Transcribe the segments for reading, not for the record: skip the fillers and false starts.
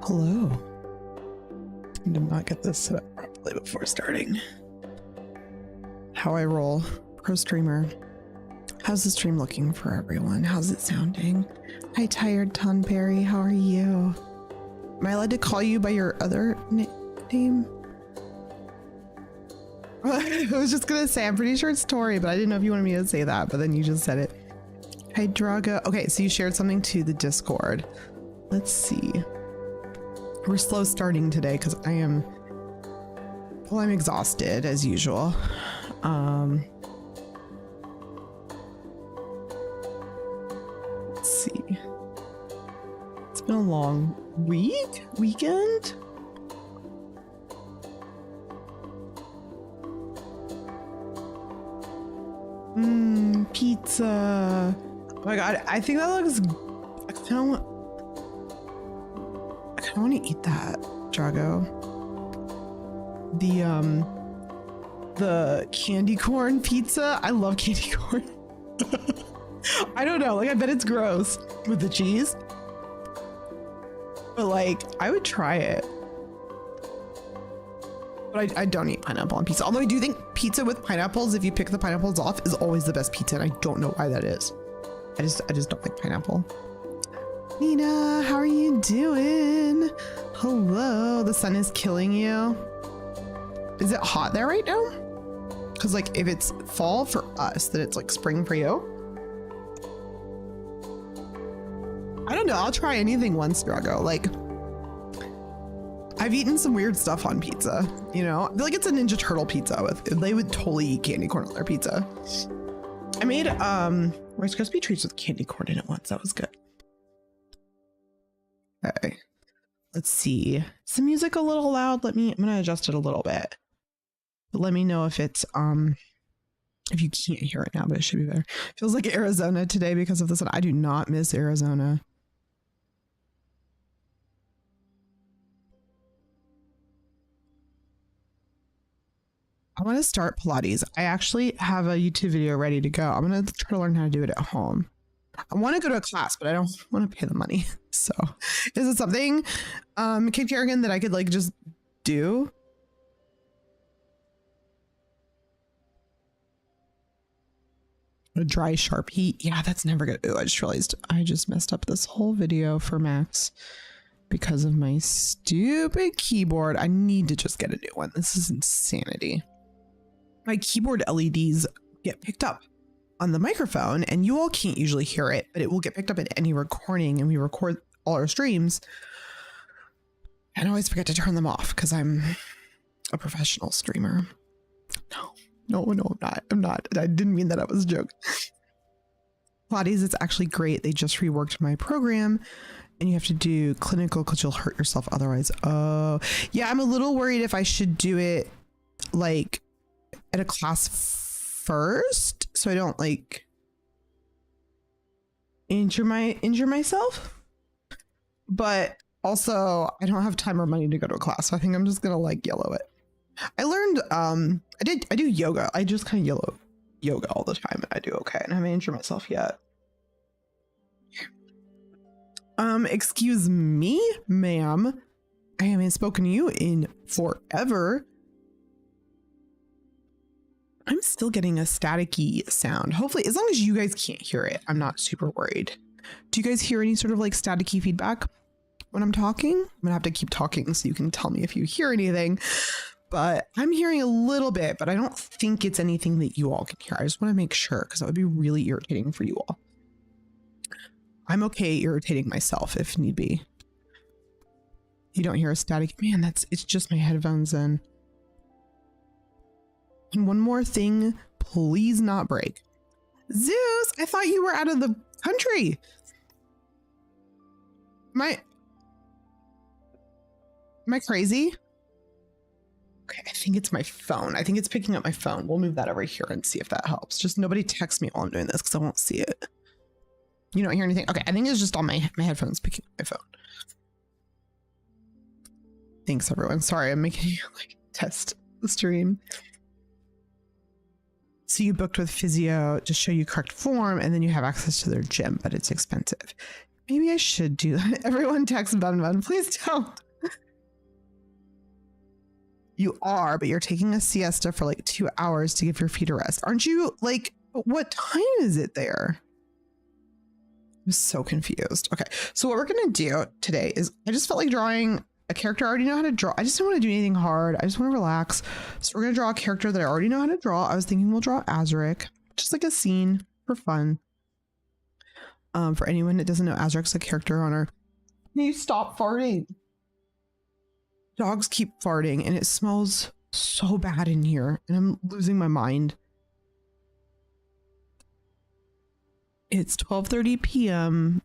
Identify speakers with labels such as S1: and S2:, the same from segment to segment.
S1: Hello. I did not get this set up properly before starting. How I roll. Pro streamer. How's the stream looking for everyone? How's it sounding? Hi, Tired Tonberry. How are you? Am I allowed to call you by your other name? I was just gonna say, I'm pretty sure it's Tori, but I didn't know if you wanted me to say that, but then you just said it. Hi, Draga. Okay, so you shared something to the Discord. Let's see. We're slow starting today because I'm exhausted as usual. Let's see. It's been a long weekend. Pizza. Oh my god, I think that looks. I kind of want to eat that, Drago. The candy corn pizza. I love candy corn. I don't know, like I bet it's gross with the cheese, but like I would try it. But I don't eat pineapple on pizza. Although I do think pizza with pineapples, if you pick the pineapples off, is always the best pizza, and I don't know why that is. I just don't like pineapple. Nina, how are you doing? Hello, the sun is killing you. Is it hot there right now? Because like if it's fall for us, then it's like spring for you. I don't know, I'll try anything once, Drago. Like I've eaten some weird stuff on pizza, you know? I feel like it's a Ninja Turtle pizza they would totally eat candy corn on their pizza. I made Rice Krispie treats with candy corn in it once. That was good. Okay, let's see. Is the music a little loud? I'm gonna adjust it a little bit. But let me know if it's if you can't hear it now, but it should be better. Feels like Arizona today because of this, and I do not miss Arizona. I want to start Pilates. I actually have a YouTube video ready to go. I'm gonna try to learn how to do it at home. I want to go to a class, but I don't want to pay the money. So is it something, Kate Kerrigan, that I could like just do? A dry, sharp heat. Yeah, that's never good. Ooh, I just realized I just messed up this whole video for Max because of my stupid keyboard. I need to just get a new one. This is insanity. My keyboard LEDs get picked up on the microphone, and you all can't usually hear it, but it will get picked up in any recording, and we record all our streams. And I always forget to turn them off because I'm a professional streamer. No, I'm not. I didn't mean that. It was a joke. Pilates, it's actually great. They just reworked my program, and you have to do clinical because you'll hurt yourself otherwise. Oh, yeah. I'm a little worried if I should do it like at a class first, so I don't like injure myself. But also, I don't have time or money to go to a class, so I think I'm just gonna like yellow it. I learned I do yoga. I just kind of yellow yoga all the time, and I do okay, and I haven't injured myself yet. Excuse me, ma'am. I haven't spoken to you in forever. I'm still getting a staticky sound. Hopefully, as long as you guys can't hear it, I'm not super worried. Do you guys hear any sort of like staticky feedback when I'm talking? I'm gonna have to keep talking so you can tell me if you hear anything. But I'm hearing a little bit, but I don't think it's anything that you all can hear. I just want to make sure because that would be really irritating for you all. I'm okay irritating myself if need be. You don't hear a static? Man, it's just my headphones in. And one more thing, please not break. Zeus, I thought you were out of the country. Am I crazy? Okay, I think it's my phone. I think it's picking up my phone. We'll move that over here and see if that helps. Just nobody text me while I'm doing this because I won't see it. You don't hear anything? Okay, I think it's just on my headphones picking up my phone. Thanks, everyone. Sorry, I'm making you like test the stream. So you booked with physio to show you correct form, and then you have access to their gym, but it's expensive. Maybe I should do that. Everyone text Bun Bun. Please don't. You are, but you're taking a siesta for like 2 hours to give your feet a rest. Aren't you? Like, what time is it there? I'm so confused. Okay, so what we're gonna do today is I just felt like drawing a character I already know how to draw. I just don't want to do anything hard. I just want to relax. So we're gonna draw a character that I already know how to draw. I was thinking we'll draw Azric, just like a scene for fun. For anyone that doesn't know, Azric's a character on our... Can you stop farting? Dogs keep farting and it smells so bad in here and I'm losing my mind. It's 12:30 p.m.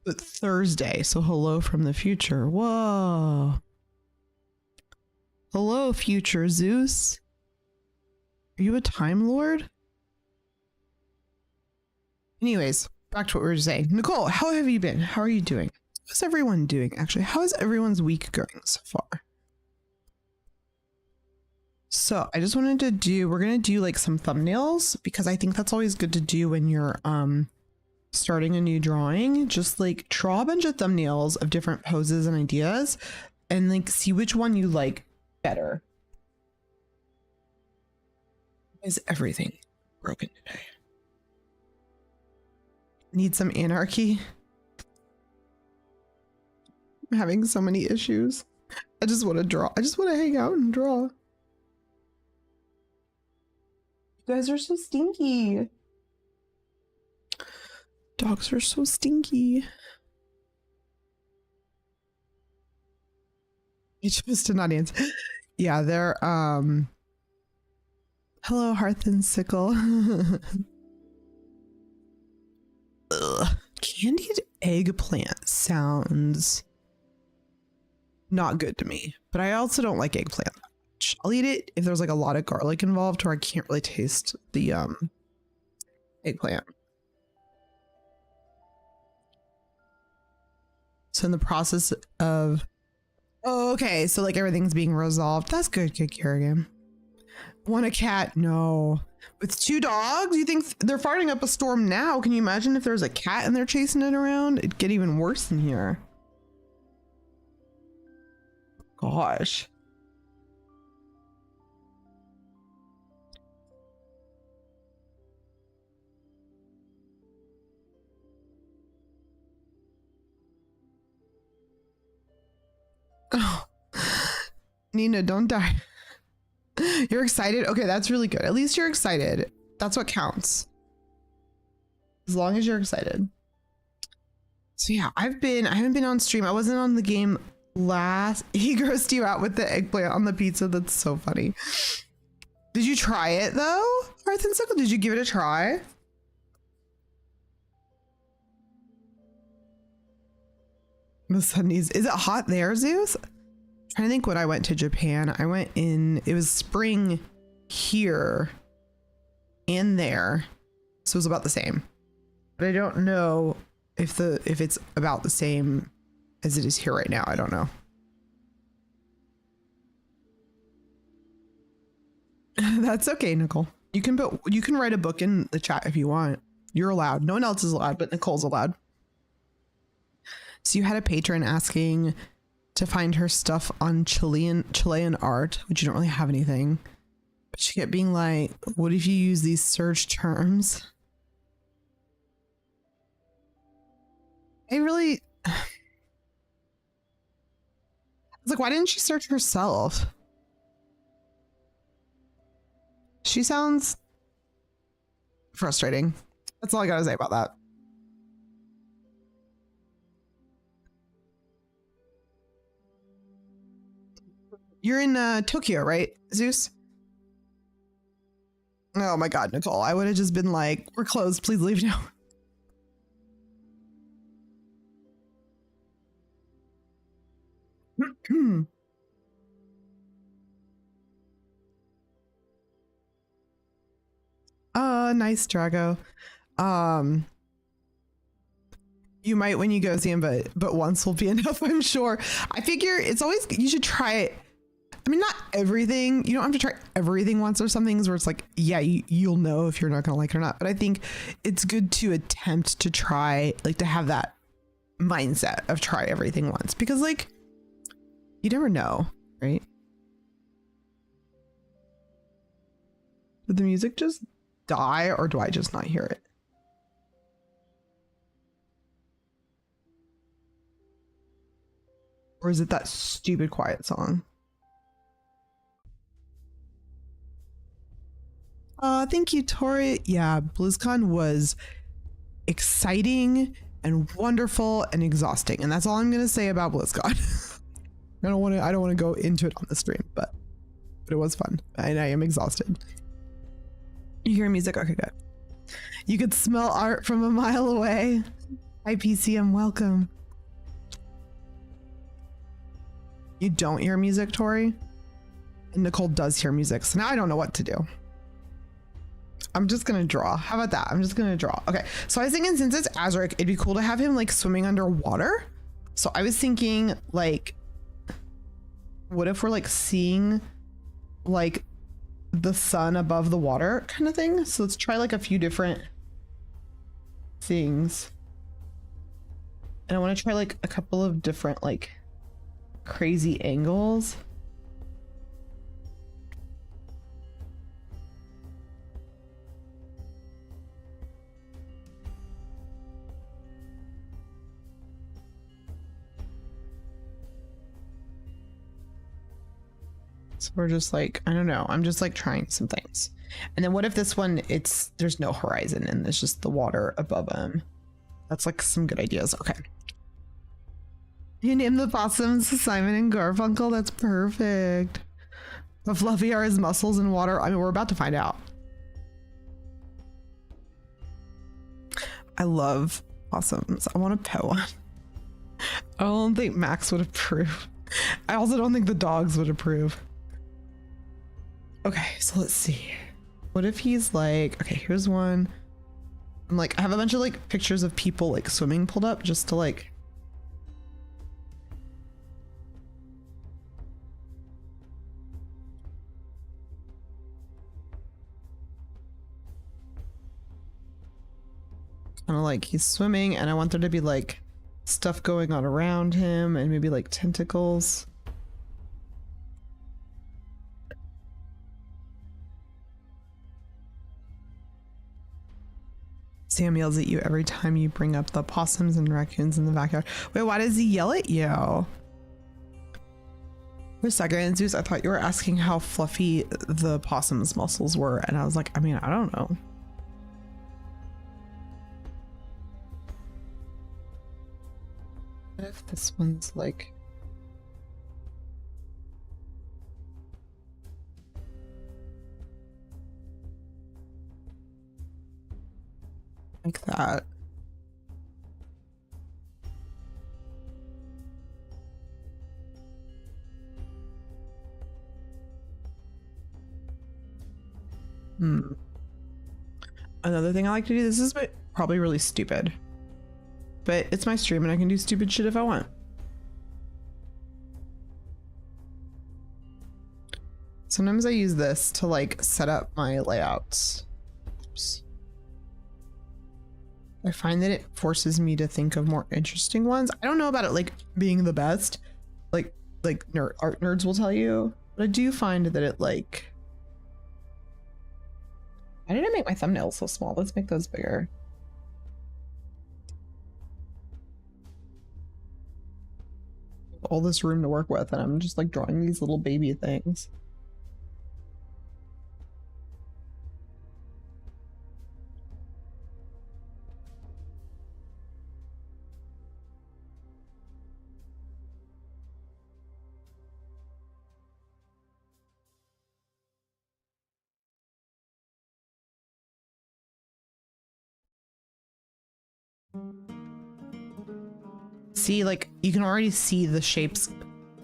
S1: but Thursday, so hello from the future. Whoa. Hello, future Zeus. Are you a Time Lord? Anyways, back to what we were saying. Nicole, how have you been? How are you doing? How's everyone doing, actually? How is everyone's week going so far? So I just wanted to do, we're going to do like some thumbnails because I think that's always good to do when you're starting a new drawing. Just like draw a bunch of thumbnails of different poses and ideas and like see which one you like better. Is everything broken today? Need some anarchy? I'm having so many issues. I just want to draw. I just want to hang out and draw. You guys are so stinky. Dogs are so stinky. I chose to not answer. Yeah, they're hello, Hearth and Sickle. Ugh. Candied eggplant sounds not good to me, but I also don't like eggplant much. I'll eat it if there's like a lot of garlic involved or I can't really taste the eggplant. So in the process of, oh, okay, so like everything's being resolved. That's good, good Kerrigan. Want a cat? No. With 2 dogs? You think they're firing up a storm now? Can you imagine if there was a cat and they're chasing it around? It'd get even worse in here. Gosh. Oh. Nina, don't die. You're excited? Okay, that's really good. At least you're excited. That's what counts. As long as you're excited. So yeah, I haven't been on stream. I wasn't on the game last. He grossed you out with the eggplant on the pizza. That's so funny. Did you try it though? Hearth and Sickle, did you give it a try? The sunnies. Is it hot there, Zeus? I'm trying to think when I went to Japan. I went in, it was spring here and there. So it was about the same. But I don't know if it's about the same as it is here right now. I don't know. That's okay, Nicole. You can write a book in the chat if you want. You're allowed. No one else is allowed, but Nicole's allowed. So you had a patron asking to find her stuff on Chilean art, which you don't really have anything. But she kept being like, what if you use these search terms? I was like, why didn't she search herself? She sounds frustrating. That's all I gotta say about that. You're in Tokyo, right, Zeus? Oh my God, Nicole. I would have just been like, we're closed. Please leave now. Nice, Drago. You might when you go see him, but once will be enough, I'm sure. I figure it's always, you should try it. I mean, not everything. You don't have to try everything once. There's some things where it's like, yeah, you'll know if you're not going to like it or not. But I think it's good to attempt to try, like to have that mindset of try everything once, because like, you never know, right? Did the music just die or do I just not hear it? Or is it that stupid quiet song? Thank you, Tori. Yeah, BlizzCon was exciting and wonderful and exhausting, and that's all I'm gonna say about BlizzCon. I don't want to go into it on the stream, but it was fun, and I am exhausted. You hear music? Okay, good. You could smell art from a mile away. Hi, PCM, welcome. You don't hear music, Tori? And Nicole does hear music, so now I don't know what to do. I'm just gonna draw. How about that? I'm just gonna draw. Okay, so I was thinking since it's Azric, it'd be cool to have him like swimming underwater. So I was thinking like, what if we're like seeing like the sun above the water kind of thing? So let's try like a few different things. And I want to try like a couple of different like crazy angles. So we're just like, I don't know, I'm just like trying some things. And then what if this one, there's no horizon and it's just the water above him? That's like some good ideas. Okay. You name the possums Simon and Garfunkel. That's perfect. How fluffy are his muscles in water? I mean, we're about to find out. I love possums. I want a pet one. I don't think Max would approve. I also don't think the dogs would approve. Okay, so let's see. What if he's like, okay, here's one. I'm like, I have a bunch of like pictures of people like swimming pulled up just to like. Kind of like he's swimming and I want there to be like stuff going on around him and maybe like tentacles. Sam yells at you every time you bring up the possums and raccoons in the backyard. Wait, why does he yell at you? For a second, Zeus, I thought you were asking how fluffy the possum's muscles were. And I was like, I mean, I don't know. What if this one's like... like that. Another thing I like to do, this is probably really stupid, but it's my stream and I can do stupid shit if I want. Sometimes I use this to like set up my layouts. Oops. I find that it forces me to think of more interesting ones. I don't know about it like being the best, like art nerds will tell you, but I do find that it like... Why did I make my thumbnails so small? Let's make those bigger. All this room to work with and I'm just like drawing these little baby things. See, like you can already see the shapes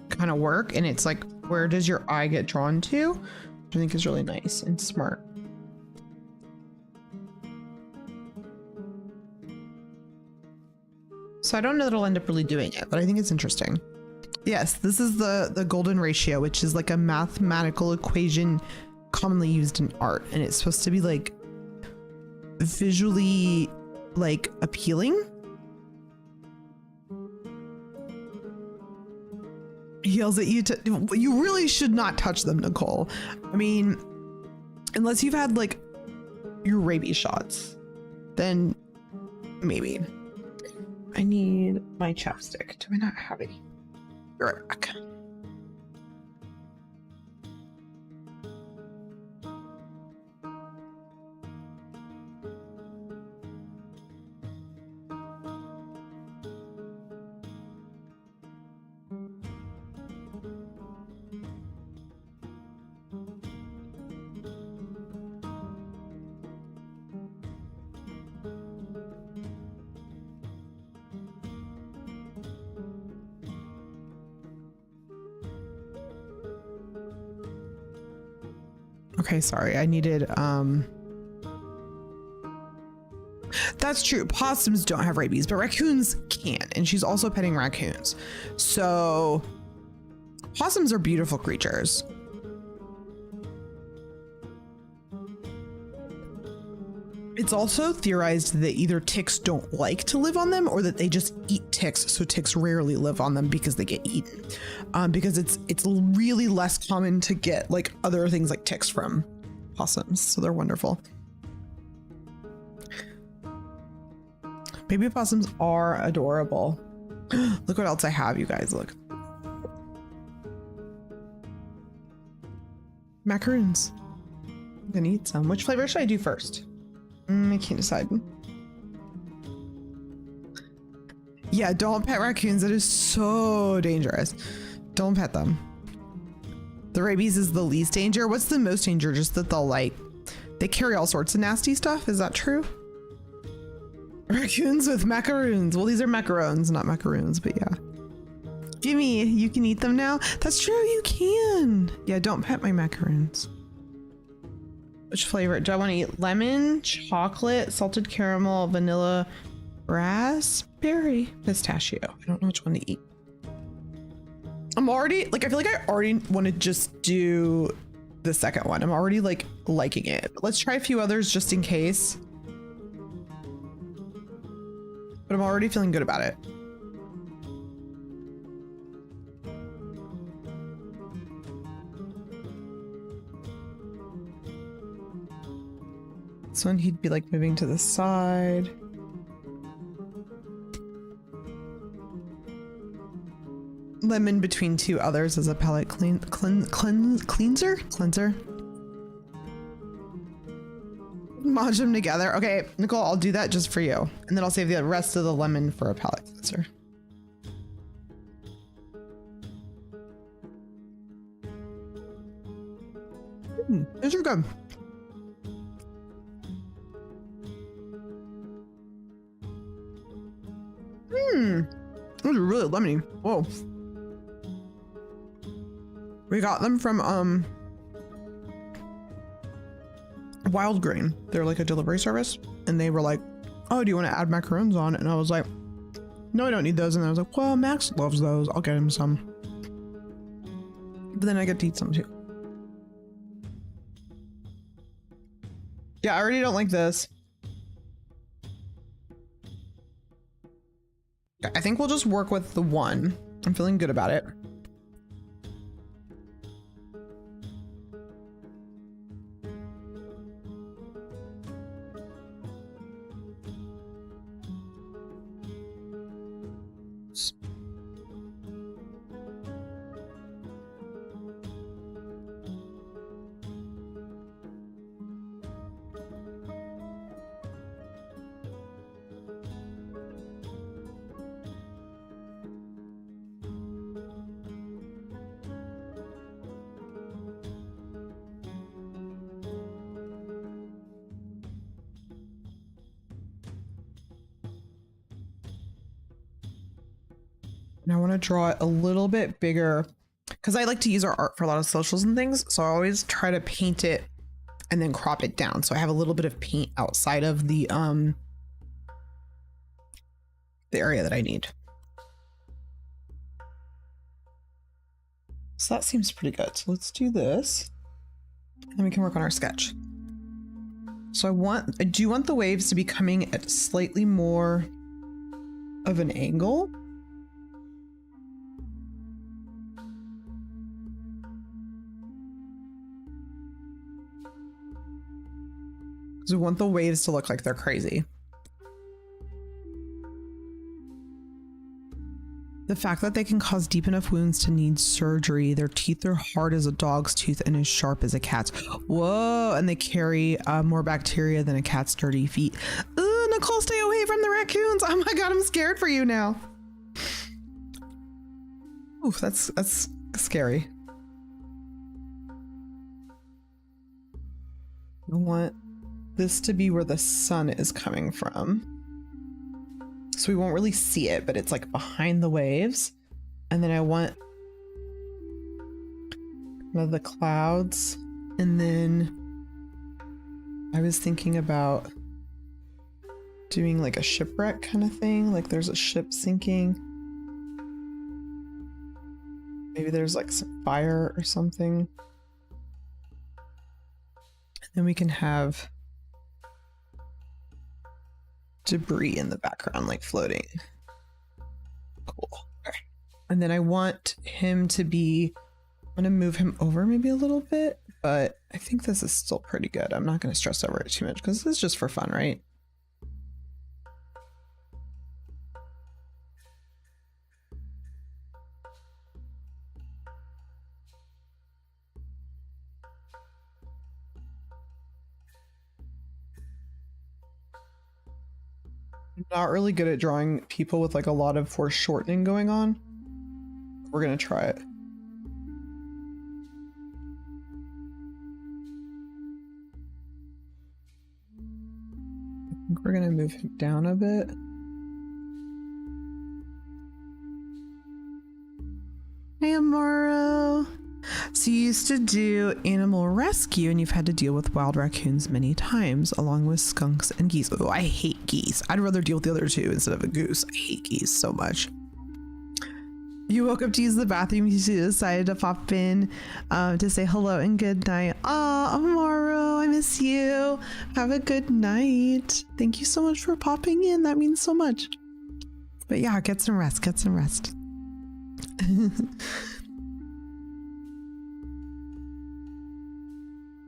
S1: kind of work and it's like, where does your eye get drawn to? Which I think is really nice and smart. So I don't know that I'll end up really doing it, but I think it's interesting. Yes, this is the golden ratio, which is like a mathematical equation commonly used in art, and it's supposed to be like visually like appealing. He yells at you to, you really should not touch them, Nicole. I mean, unless you've had like your rabies shots, then maybe. I need my chapstick. Do I not have any? Be right back. Okay, sorry. I needed, that's true. Possums don't have rabies, but raccoons can. And she's also petting raccoons. So possums are beautiful creatures. It's also theorized that either ticks don't like to live on them or that they just eat ticks. So ticks rarely live on them because they get eaten. Because it's really less common to get like other things like ticks from possums. So they're wonderful. Baby possums are adorable. Look what else I have, you guys. Look. Macaroons. I'm gonna eat some. Which flavor should I do first? I can't decide. Yeah, don't pet raccoons. That is so dangerous. Don't pet them. The rabies is the least danger. What's the most danger? Just that they'll like, they carry all sorts of nasty stuff. Is that true? Raccoons with macaroons. Well, these are macarons, not macaroons, but yeah. Jimmy, you can eat them now? That's true, you can. Yeah, don't pet my macaroons. Which flavor? Do I want to eat lemon, chocolate, salted caramel, vanilla, raspberry, pistachio? I don't know which one to eat. I'm already, like, I feel like I already want to just do the second one. I'm already like liking it. But let's try a few others just in case. But I'm already feeling good about it. This one, he'd be like moving to the side. Lemon between two others as a palate cleanser. Mash them together. Okay, Nicole, I'll do that just for you. And then I'll save the rest of the lemon for a palate cleanser. These are good. Those are really lemony. Whoa. We got them from Wild Grain. They're like a delivery service, and they were like, "Oh, do you want to add macaroons on?" And I was like, "No, I don't need those." And I was like, "Well, Max loves those. I'll get him some." But then I get to eat some too. Yeah, I already don't like this. I think we'll just work with the one. I'm feeling good about it. And I want to draw it a little bit bigger because I like to use our art for a lot of socials and things. So I always try to paint it and then crop it down. So I have a little bit of paint outside of the area that I need. So that seems pretty good. So let's do this. And we can work on our sketch. So I do want the waves to be coming at slightly more of an angle. Because we want the waves to look like they're crazy. The fact that they can cause deep enough wounds to need surgery. Their teeth are hard as a dog's tooth and as sharp as a cat's. Whoa, and they carry more bacteria than a cat's dirty feet. Ooh, Nicole, stay away from the raccoons. Oh my God, I'm scared for you now. Oof, that's scary. I want this to be where the sun is coming from. So we won't really see it, but it's like behind the waves. And then I want one of the clouds. And then I was thinking about doing like a shipwreck kind of thing. Like there's a ship sinking. Maybe there's like some fire or something. And then we can have debris in the background, like floating. Cool. Okay. And then I want him to be, I'm going to move him over maybe a little bit, but I think this is still pretty good. I'm not going to stress over it too much because this is just for fun, right? I'm not really good at drawing people with like a lot of foreshortening going on. We're going to try it. I think we're going to move him down a bit. Hey, Amaro. So you used to do animal rescue and you've had to deal with wild raccoons many times, along with skunks and geese. Oh, I hate geese. I'd rather deal with the other two instead of a goose. I hate geese so much. You woke up to use the bathroom. You decided to pop in to say hello and good night. Oh, Amaro, I miss you. Have a good night. Thank you so much for popping in. That means so much. But yeah, get some rest. Get some rest.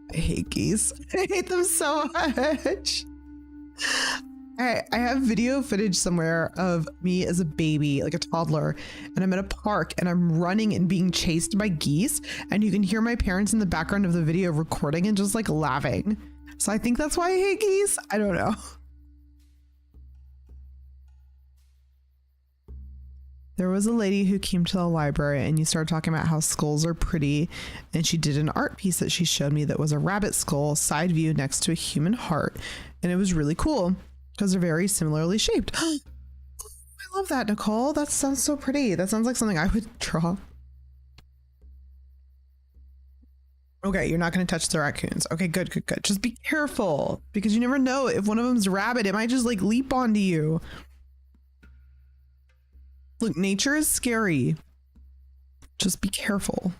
S1: I hate geese. I hate them so much. I have video footage somewhere of me as a baby, like a toddler, and I'm at a park and I'm running and being chased by geese, and you can hear my parents in the background of the video recording and just like laughing. So I think that's why I hate geese. I don't know. There was a lady who came to the library and you started talking about how skulls are pretty, and she did an art piece that she showed me that was a rabbit skull side view next to a human heart, and it was really cool because they're very similarly shaped. I love that, Nicole. That sounds so pretty. That sounds like something I would draw. Okay, you're not going to touch the raccoons. Okay, good, good, good. Just be careful because you never know if one of them's a rabbit, it might just like leap onto you. Look, nature is scary. Just be careful.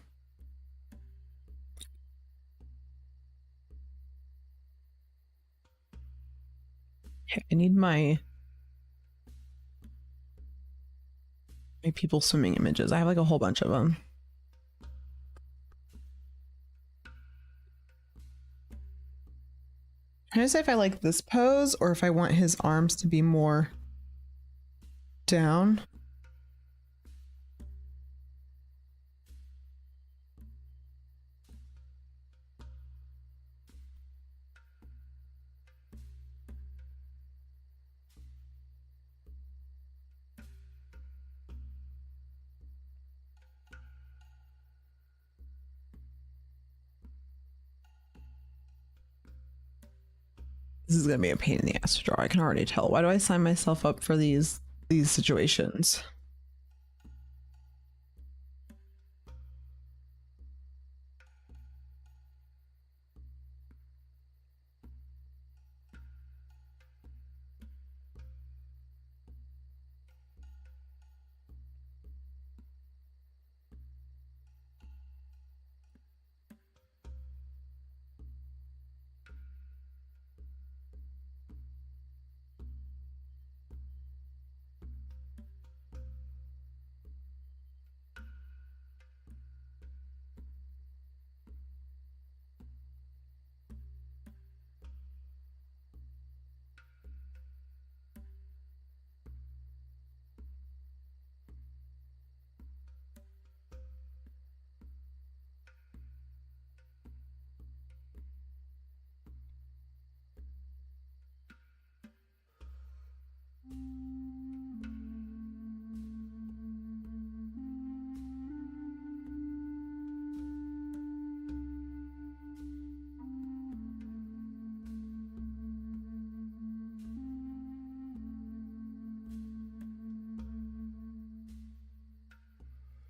S1: Okay, I need my people swimming images. I have like a whole bunch of them. I'm trying to say if I like this pose or if I want his arms to be more down. This is gonna be a pain in the ass to draw. I can already tell. Why do I sign myself up for these situations?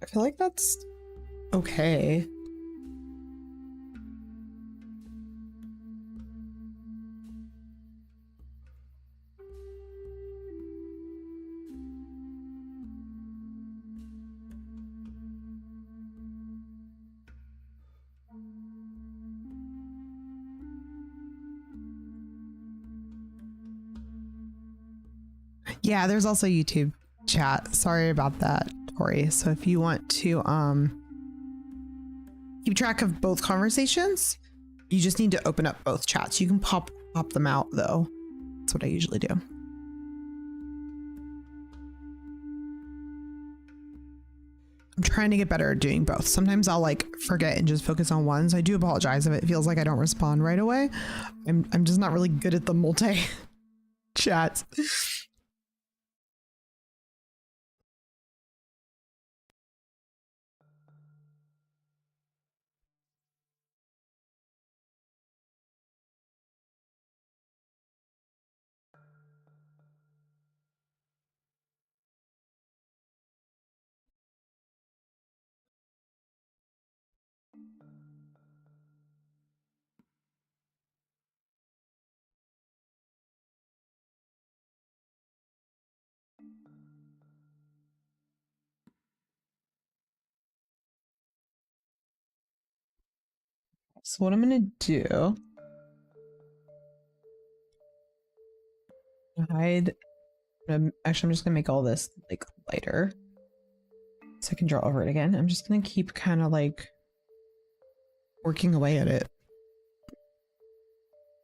S1: I feel like that's okay. Yeah, there's also YouTube chat. Sorry about that, Tori. So if you want to keep track of both conversations, you just need to open up both chats. You can pop them out though. That's what I usually do. I'm trying to get better at doing both. Sometimes I'll like forget and just focus on one. So I do apologize if it feels like I don't respond right away. I'm just not really good at the multi chats. So what I'm gonna do, hide. Actually, I'm just gonna make all this like lighter, so I can draw over it again. I'm just gonna keep kind of like working away at it.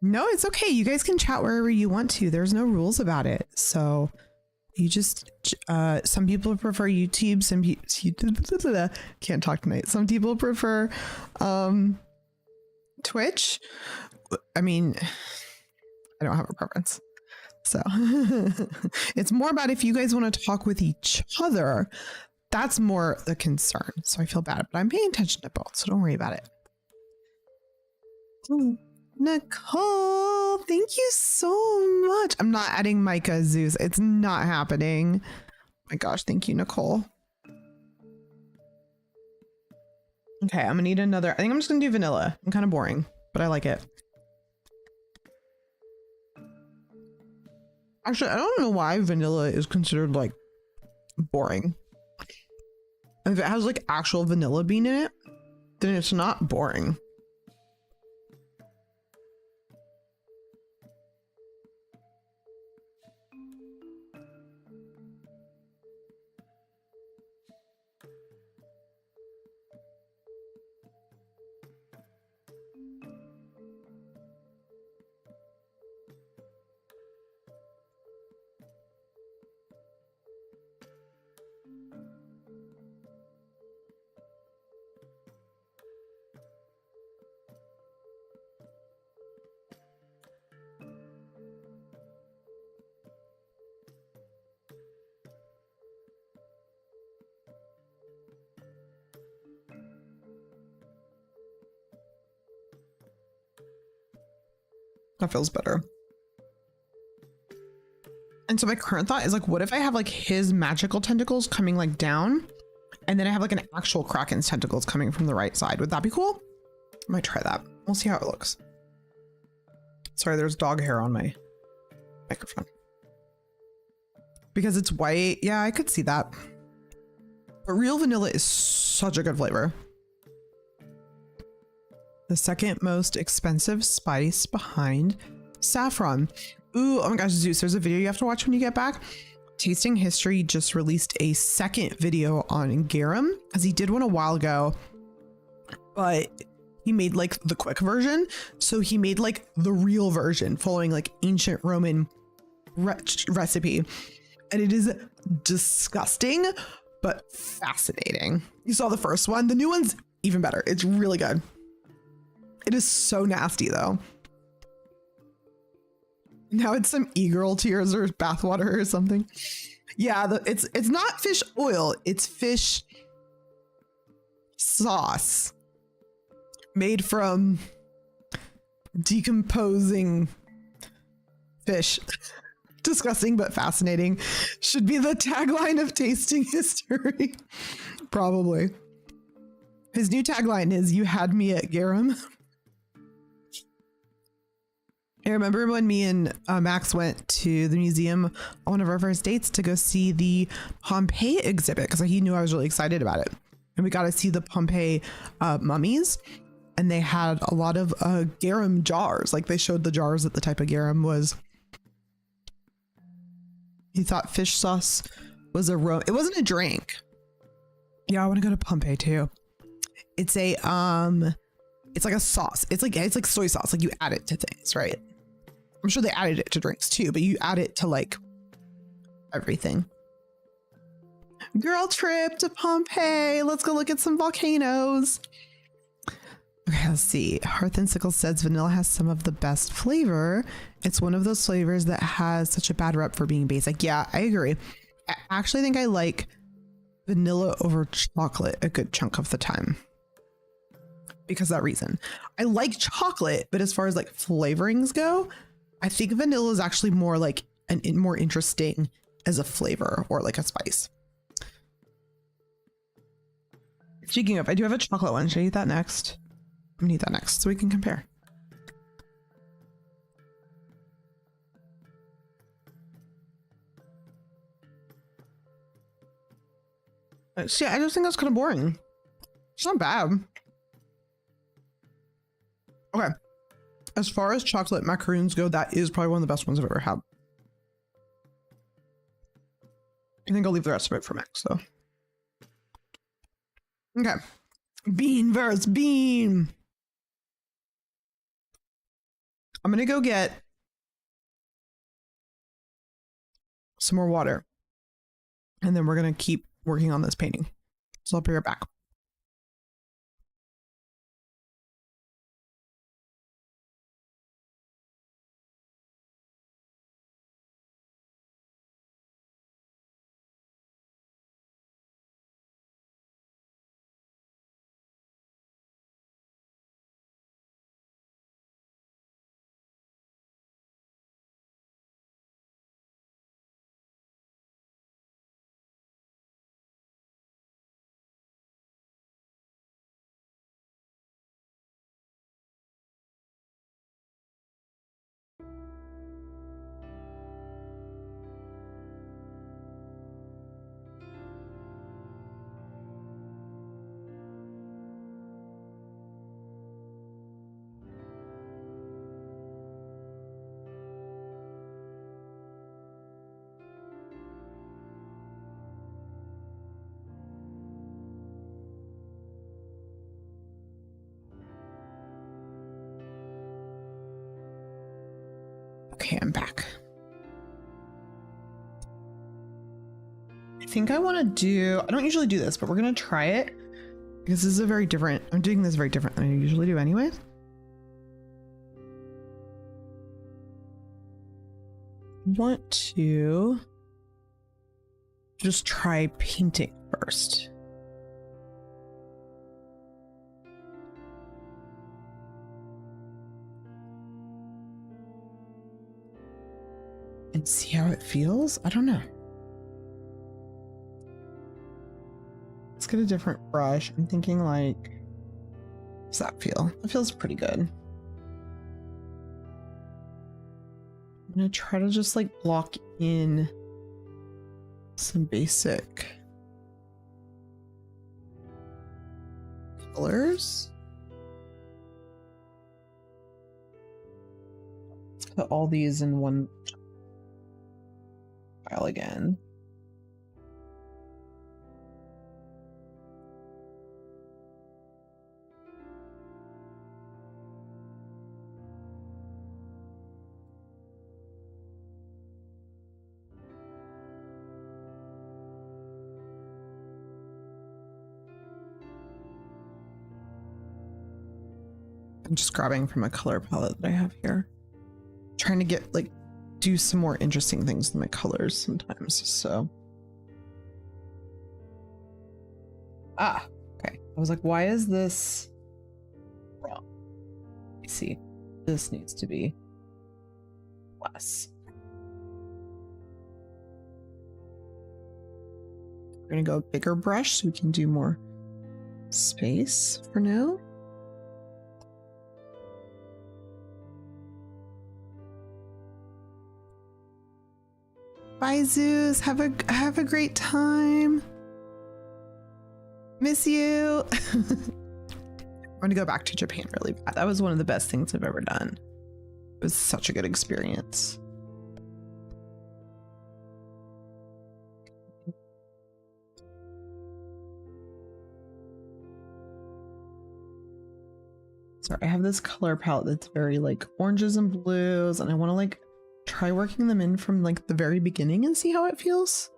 S1: No, it's okay. You guys can chat wherever you want to. There's no rules about it. So you just, some people prefer YouTube. Some people can't talk tonight. Some people prefer Twitch. I mean, I don't have a preference. So it's more about if you guys want to talk with each other, that's more the concern. So I feel bad, but I'm paying attention to both. So don't worry about it. Ooh. Nicole, thank you so much. I'm not adding Micah Zeus. It's not happening. Oh my gosh, thank you, Nicole. Okay, I'm gonna need another. I think I'm just gonna do vanilla. I'm kind of boring, but I like it. Actually, I don't know why vanilla is considered like boring. If it has like actual vanilla bean in it, then it's not boring. That feels better. And so my current thought is like, what if I have like his magical tentacles coming like down, and then I have like an actual Kraken's tentacles coming from the right side? Would that be cool? I might try that. We'll see how it looks. Sorry, there's dog hair on my microphone. Because it's white. Yeah, I could see that. But real vanilla is such a good flavor. The second most expensive spice behind saffron. Ooh, oh my gosh, Zeus, there's a video you have to watch when you get back. Tasting History just released a second video on garum, because he did one a while ago, but he made like the quick version. So he made like the real version following like ancient Roman recipe. And it is disgusting, but fascinating. You saw the first one. The new one's even better. It's really good. It is so nasty though. Now it's some e-girl tears or bathwater or something. Yeah, it's not fish oil. It's fish sauce made from decomposing fish. Disgusting but fascinating should be the tagline of Tasting History. Probably. His new tagline is, "You had me at Garum." I remember when me and Max went to the museum on one of our first dates to go see the Pompeii exhibit because he knew I was really excited about it. And we got to see the Pompeii mummies, and they had a lot of garum jars. Like they showed the jars that the type of garum was. He thought fish sauce was a it wasn't a drink. Yeah, I want to go to Pompeii too. It's a it's like a sauce. It's like soy sauce. Like you add it to things, right? I'm sure they added it to drinks too, but you add it to like everything. Girl trip to Pompeii. Let's go look at some volcanoes. Okay, let's see. Hearth and Sickle says vanilla has some of the best flavor. It's one of those flavors that has such a bad rep for being basic. Yeah, I agree. I actually think I like vanilla over chocolate a good chunk of the time. Because of that reason. I like chocolate, but as far as like flavorings go, I think vanilla is actually more like more interesting as a flavor or like a spice. Speaking of, I do have a chocolate one. Should I eat that next? I'm gonna eat that next so we can compare. See, I just think that's kind of boring. It's not bad. Okay. As far as chocolate macaroons go, that is probably one of the best ones I've ever had. I think I'll leave the rest of it for Max, though. Okay. Bean versus bean. I'm going to go get some more water. And then we're going to keep working on this painting. So I'll be right back. Okay, I'm back. I think I want to do, I don't usually do this, but we're going to try it because this is a very different, I'm doing this very different than I usually do anyways. I want to just try painting first. And see how it feels? I don't know. Let's get a different brush. I'm thinking like, how does that feel? It feels pretty good. I'm gonna try to just like block in some basic colors. Let's put all these in one file again. I'm just grabbing from a color palette that I have here. Trying to get like do some more interesting things with my colors sometimes. So okay. I was like, why is this wrong? I see. This needs to be less. gonna go bigger brush so we can do more space for now. Bye, Zeus. Have a great time. Miss you. I'm gonna go back to Japan really bad. That was one of the best things I've ever done. It was such a good experience. Sorry, I have this color palette that's very like oranges and blues, and I want to like try working them in from like the very beginning and see how it feels.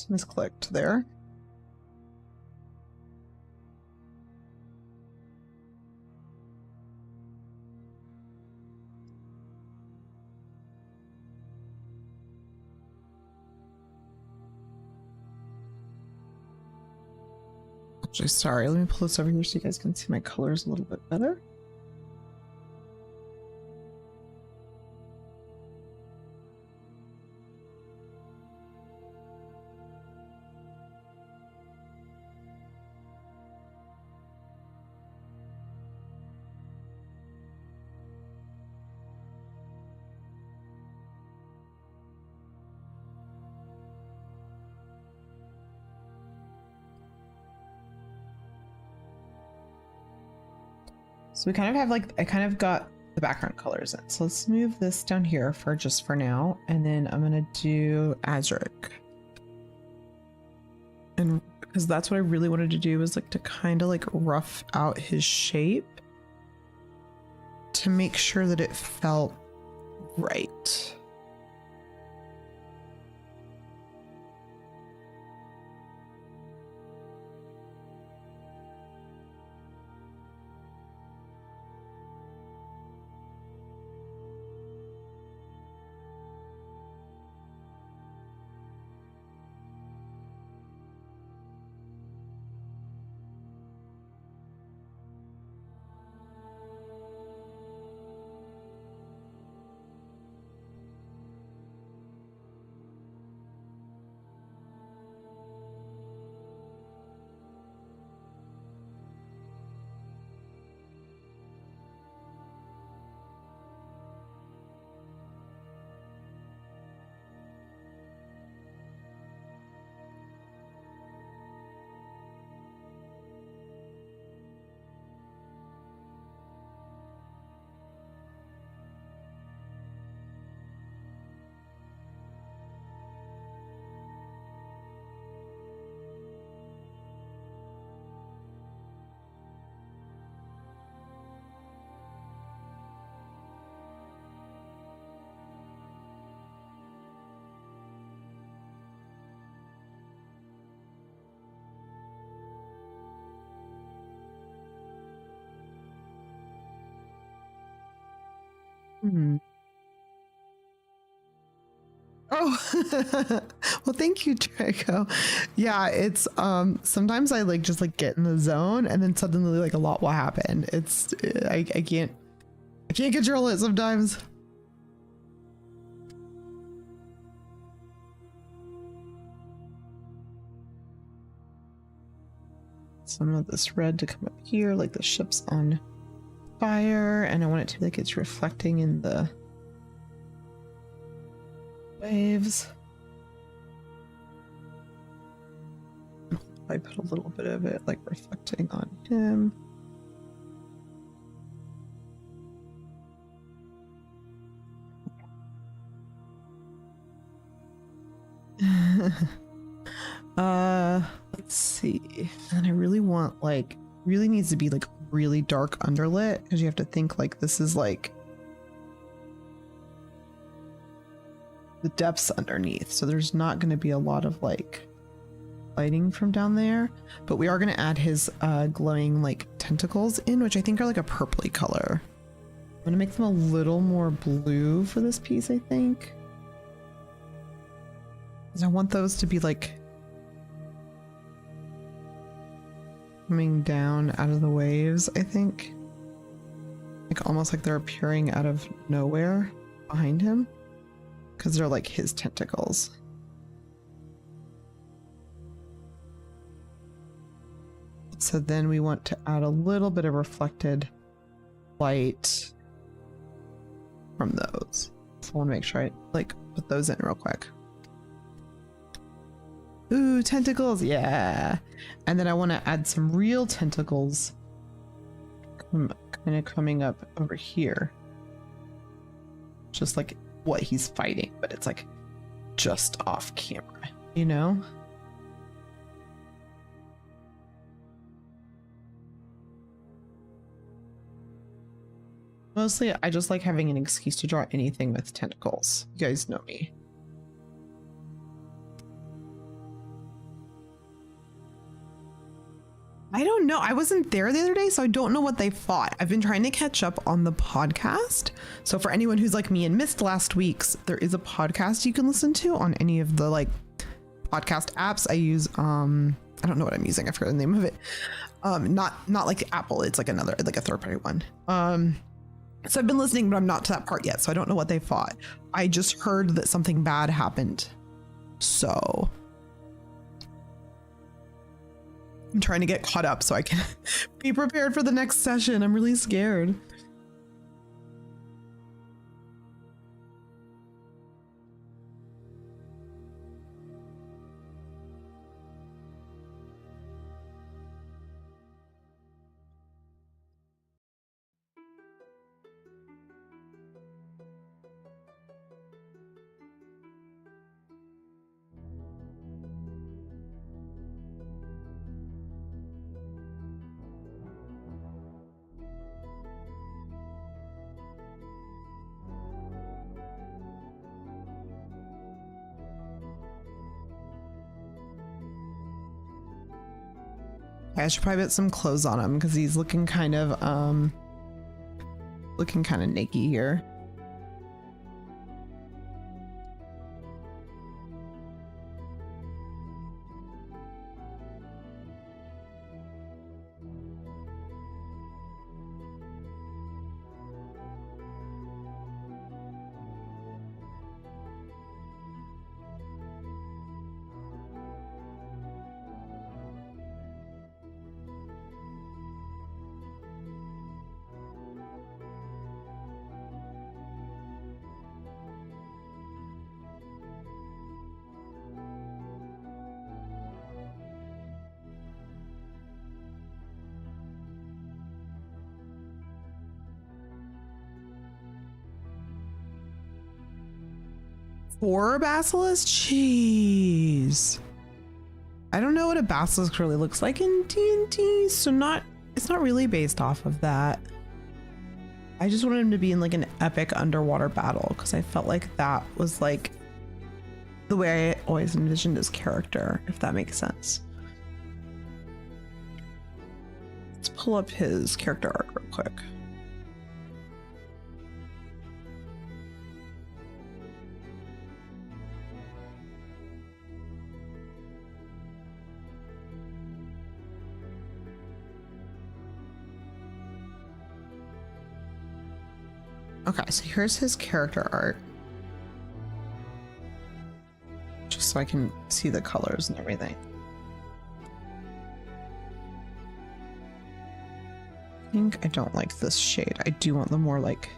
S1: Misclicked there. Actually, sorry, let me pull this over here so you guys can see my colors a little bit better. So we kind of have like, I kind of got the background colors in. So let's move this down here for just for now. And then I'm going to do Azuric. And because that's what I really wanted to do, was like to kind of like rough out his shape to make sure that it felt right. Hmm. Oh, well, thank you, Draco. Yeah, it's sometimes I like just like get in the zone and then suddenly like a lot will happen. It's I can't control it sometimes. Some of this red to come up here, like the ship's on fire, and I want it to be like it's reflecting in the waves. I put a little bit of it like reflecting on him. Let's see. And I really want like really needs to be like really dark underlit, because you have to think like this is like the depths underneath, so there's not going to be a lot of like lighting from down there, but we are going to add his glowing like tentacles in, which I think are like a purpley color. I'm going to make them a little more blue for this piece, I think, because I want those to be like coming down out of the waves, I think, like almost like they're appearing out of nowhere behind him, because they're like his tentacles. So then we want to add a little bit of reflected light from those. So I want to make sure I like put those in real quick. Ooh, tentacles, yeah. And then I want to add some real tentacles kind of coming up over here. Just like what he's fighting, but it's like just off camera, you know? Mostly, I just like having an excuse to draw anything with tentacles. You guys know me. I don't know. I wasn't there the other day, so I don't know what they fought. I've been trying to catch up on the podcast. So for anyone who's like me and missed last week's, there is a podcast you can listen to on any of the like podcast apps. I use, I don't know what I'm using. I forgot the name of it. Not like Apple. It's like another, like a third party one. So I've been listening, but I'm not to that part yet, so I don't know what they fought. I just heard that something bad happened. So I'm trying to get caught up so I can be prepared for the next session. I'm really scared. I should probably put some clothes on him because he's looking kind of naked here. Or a basilisk? Jeez. I don't know what a basilisk really looks like in D&D, so it's not really based off of that. I just wanted him to be in like an epic underwater battle because I felt like that was like the way I always envisioned his character, if that makes sense. Let's pull up his character art real quick. Okay, so here's his character art. Just so I can see the colors and everything. I think I don't like this shade. I do want the more like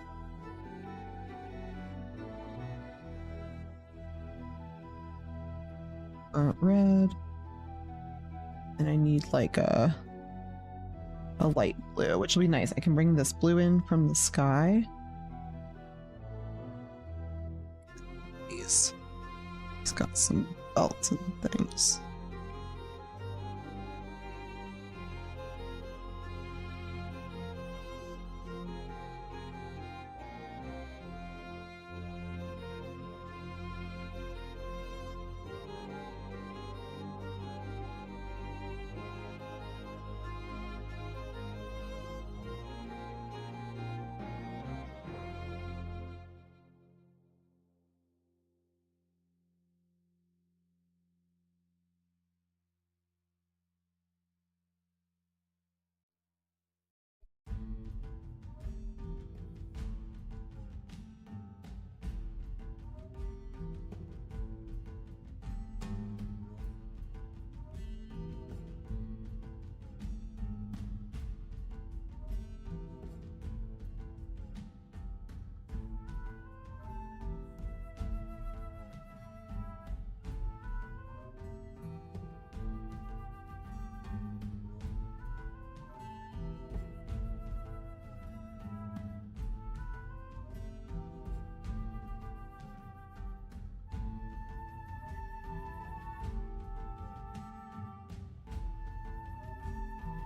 S1: red. And I need like a light blue, which will be nice. I can bring this blue in from the sky. He's got some belts and things.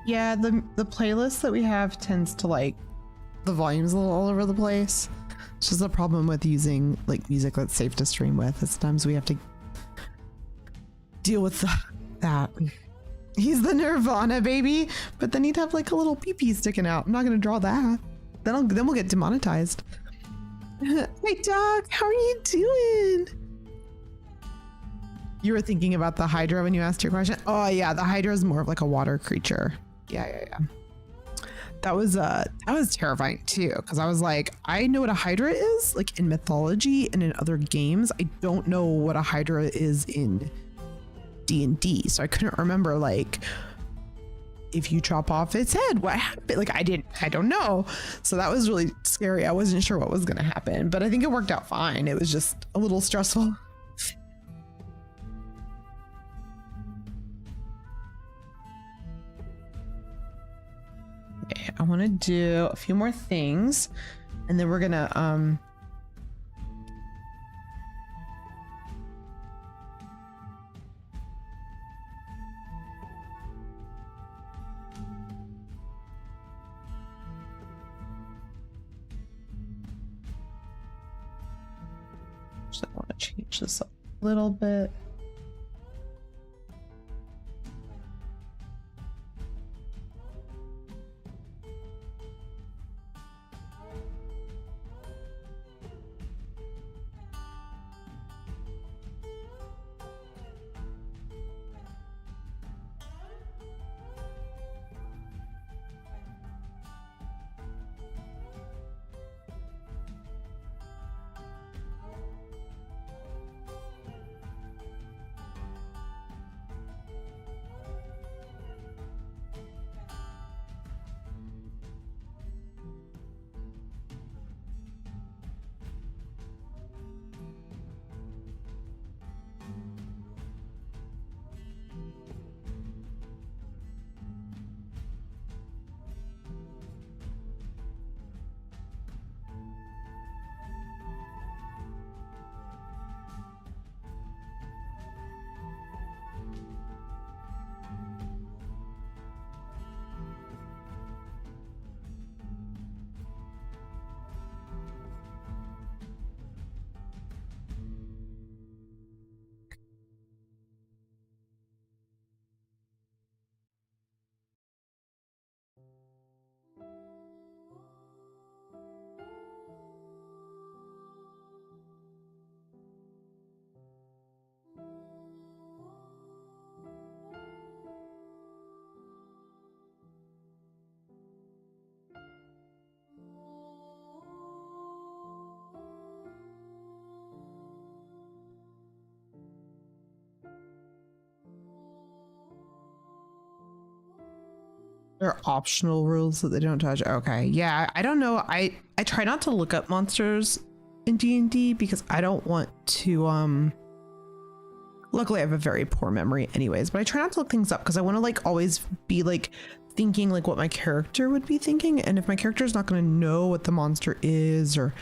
S1: Yeah, the playlist that we have tends to like the volume's a little all over the place. It's just a problem with using like music that's safe to stream with. Sometimes we have to deal with that. He's the Nirvana baby, but then he'd have like a little pee-pee sticking out. I'm not gonna draw that. Then we'll get demonetized. Hey dog, how are you doing? You were thinking about the Hydra when you asked your question? Oh yeah, the Hydra is more of like a water creature. Yeah. That was terrifying too, because I was like, I know what a Hydra is, like in mythology and in other games. I don't know what a Hydra is in D&D, so I couldn't remember like if you chop off its head, what happened? Like I don't know. So that was really scary. I wasn't sure what was gonna happen, but I think it worked out fine. It was just a little stressful. Okay, I want to do a few more things and then we're gonna just want to change this up a little bit. There are optional rules that they don't touch. Okay, yeah, I don't know. I try not to look up monsters in D&D because I don't want to luckily I have a very poor memory anyways, but I try not to look things up because I want to like always be like thinking like what my character would be thinking, and if my character is not going to know what the monster is or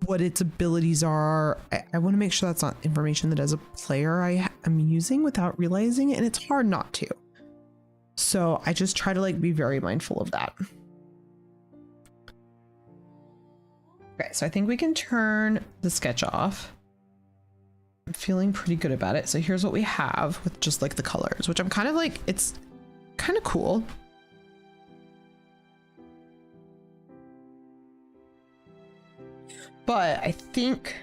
S1: what its abilities are, I want to make sure that's not information that as a player I am using without realizing it, and it's hard not to. So I just try to like be very mindful of that. Okay, so I think we can turn the sketch off. I'm feeling pretty good about it. So here's what we have with just like the colors, which I'm kind of like, it's kind of cool. But I think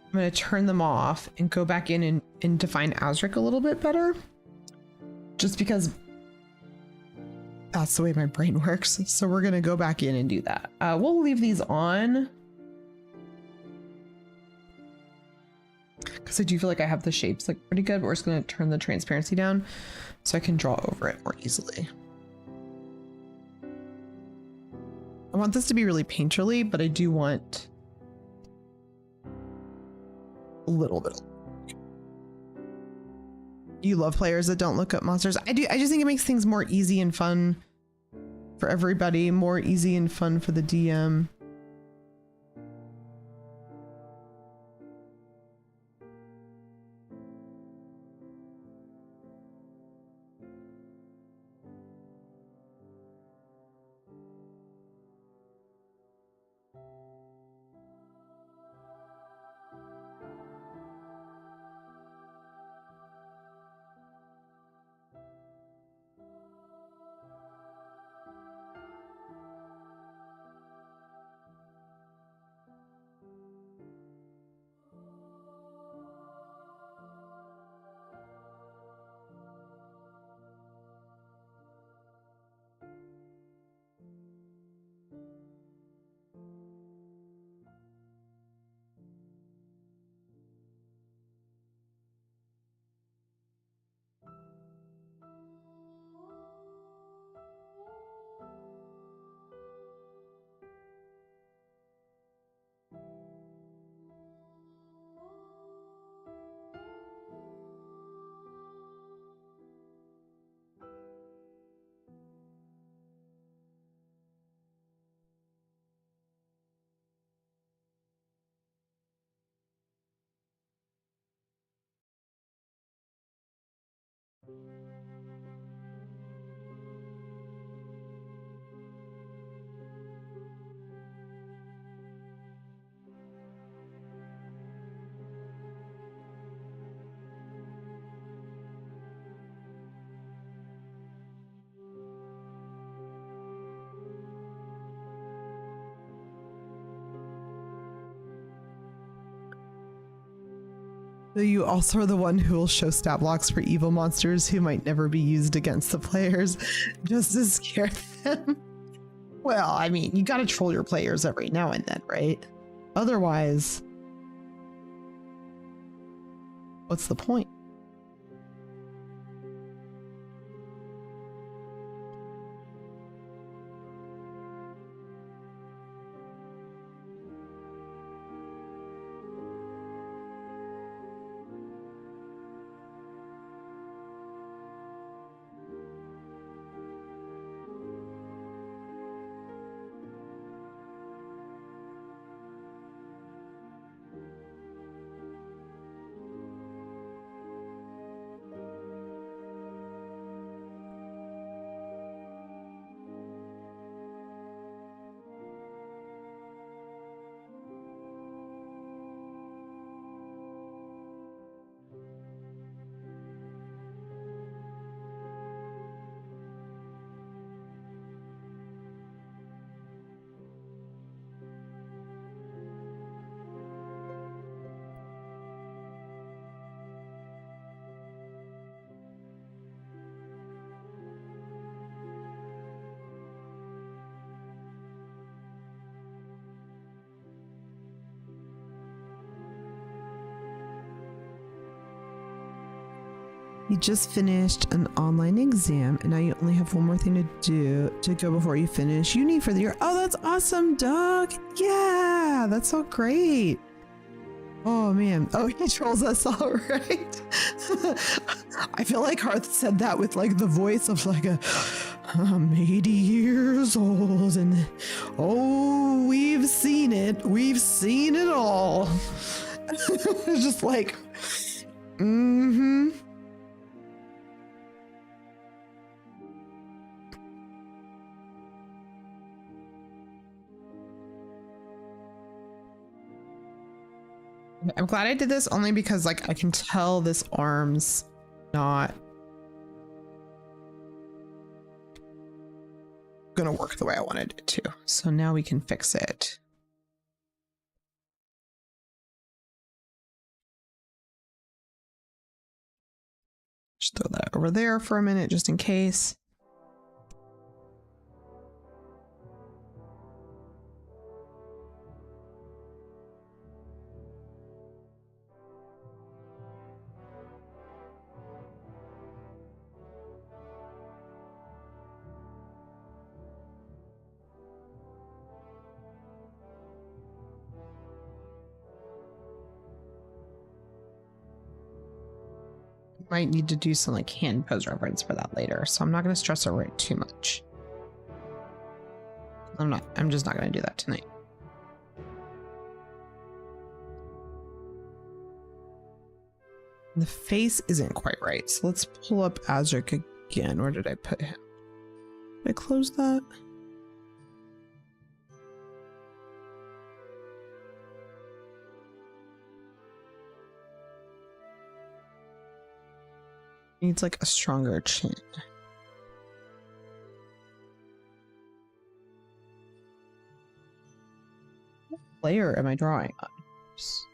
S1: I'm going to turn them off and go back in and define Azric a little bit better. Just because that's the way my brain works. So we're going to go back in and do that. We'll leave these on because I do feel like I have the shapes like pretty good, but we're just going to turn the transparency down so I can draw over it more easily. I want this to be really painterly, but I do want a little bit. You love players that don't look up monsters. I do. I just think it makes things more easy and fun for everybody, more easy and fun for the DM. You also are the one who will show stat blocks for evil monsters who might never be used against the players, just to scare them. Well, I mean, you gotta troll your players every now and then, right? Otherwise, what's the point? You just finished an online exam and now you only have one more thing to go before you finish uni for the year. Oh, that's awesome, Doug. Yeah, that's so great. Oh man. Oh, he trolls us all right. I feel like Hearth said that with like the voice of like I'm 80 years old and oh, we've seen it. We've seen it all. It's just like, mm-hmm. I'm glad I did this only because like I can tell this arm's not gonna work the way I wanted it to. So now we can fix it. Just throw that over there for a minute just in case. Might need to do some like hand pose reference for that later, so I'm not going to stress over it too much. I'm just not going to do that tonight. The face isn't quite right, so let's pull up Azric again. Where did I put him? Did I close that? Needs like a stronger chin. What layer am I drawing on? Oops.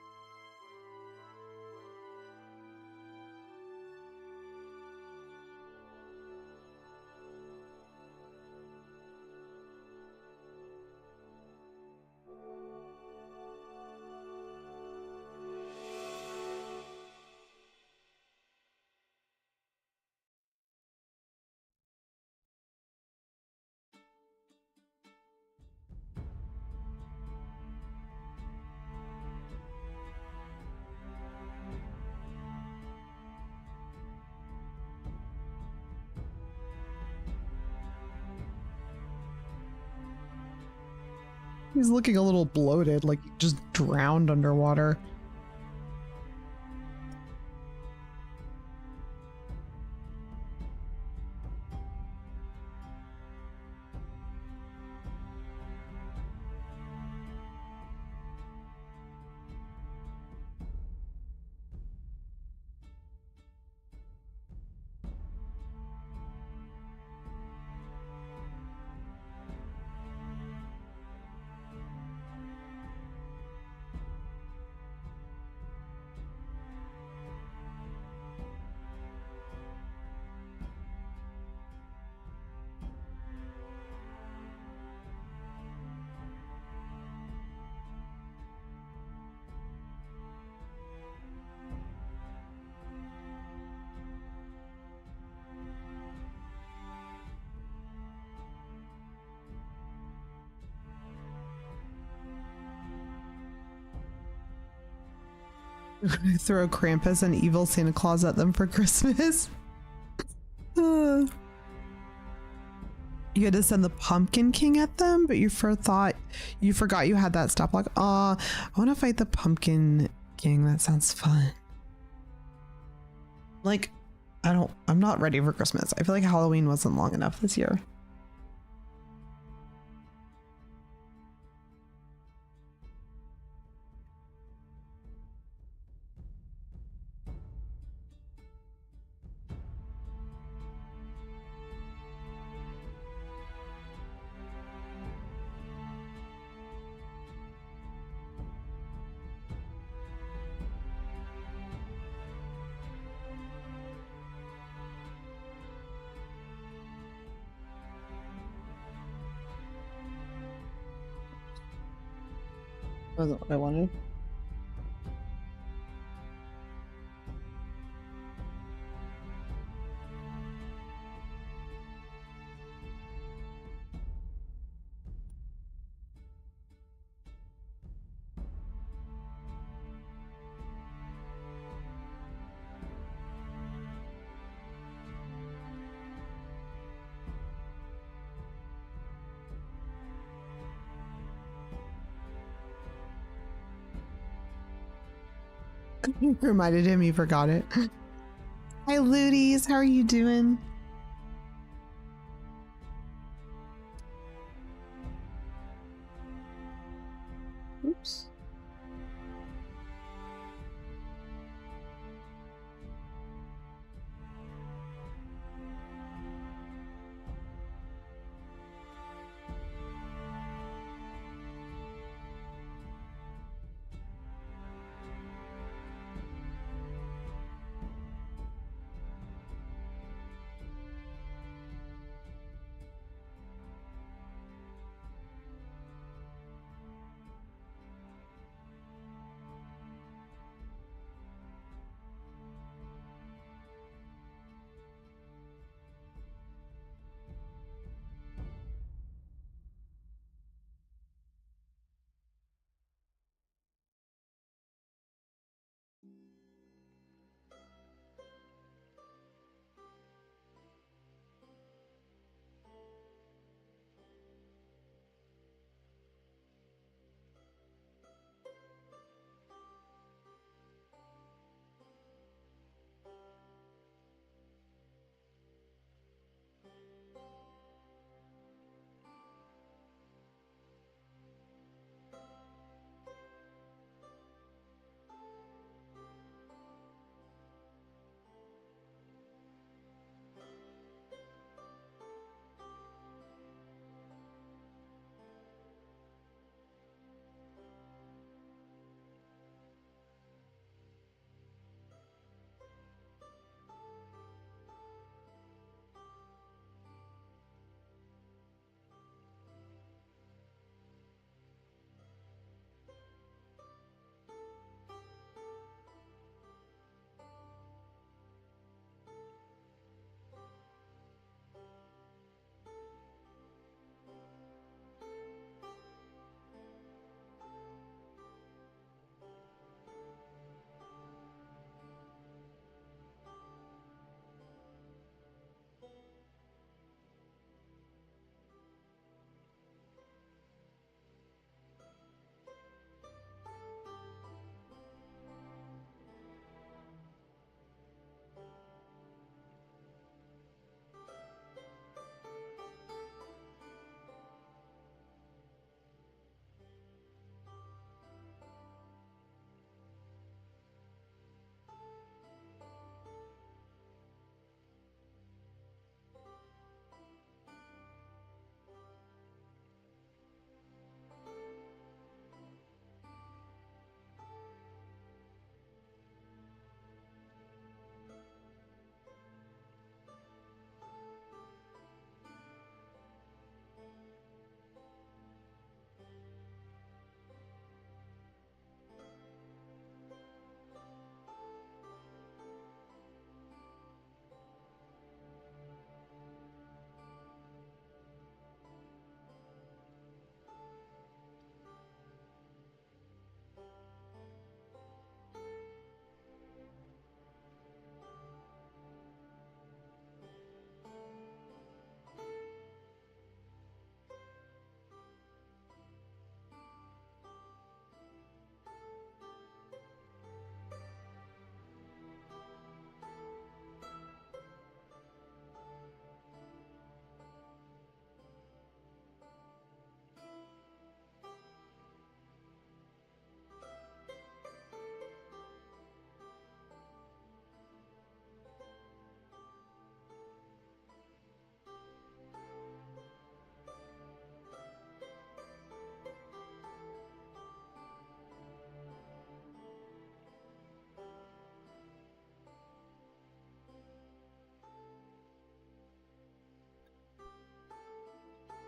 S1: He's looking a little bloated, like just drowned underwater. Throw Krampus and evil Santa Claus at them for Christmas. You had to send the Pumpkin King at them, but you forgot you had that stop block. Aw, I want to fight the Pumpkin King. That sounds fun. Like, I'm not ready for Christmas. I feel like Halloween wasn't long enough this year. Wasn't what I wanted. Reminded him he forgot it. Hi, Ludies. How are you doing? Oops.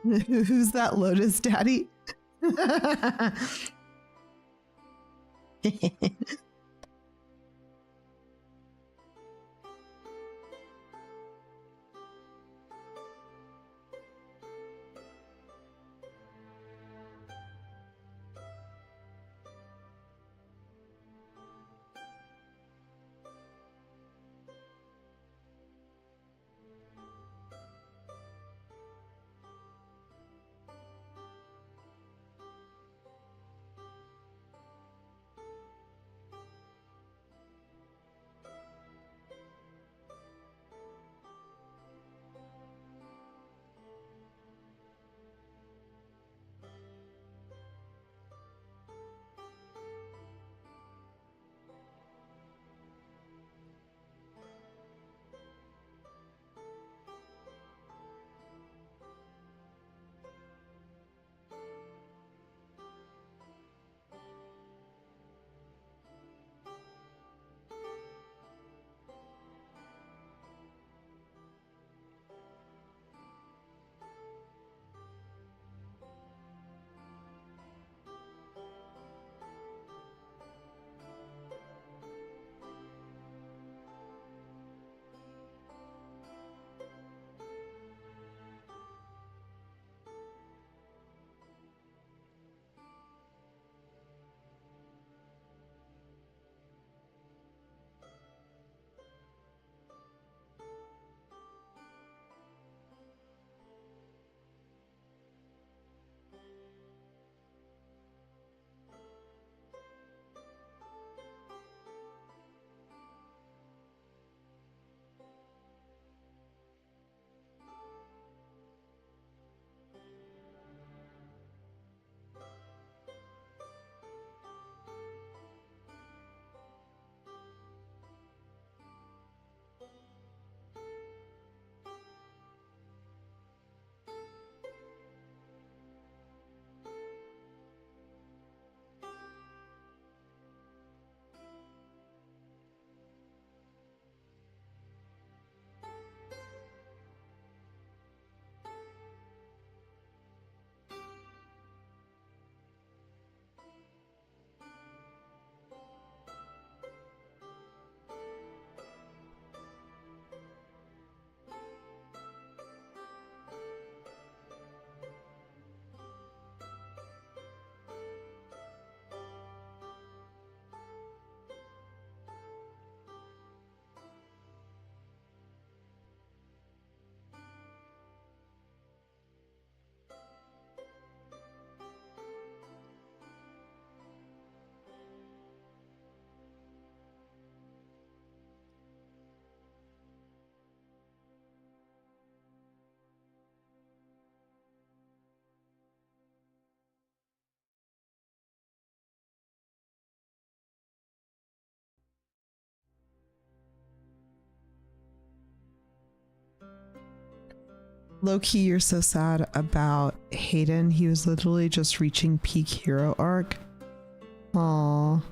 S1: Who's that Lotus Daddy? Low-key, you're so sad about Hayden. He was literally just reaching peak hero arc. Aww.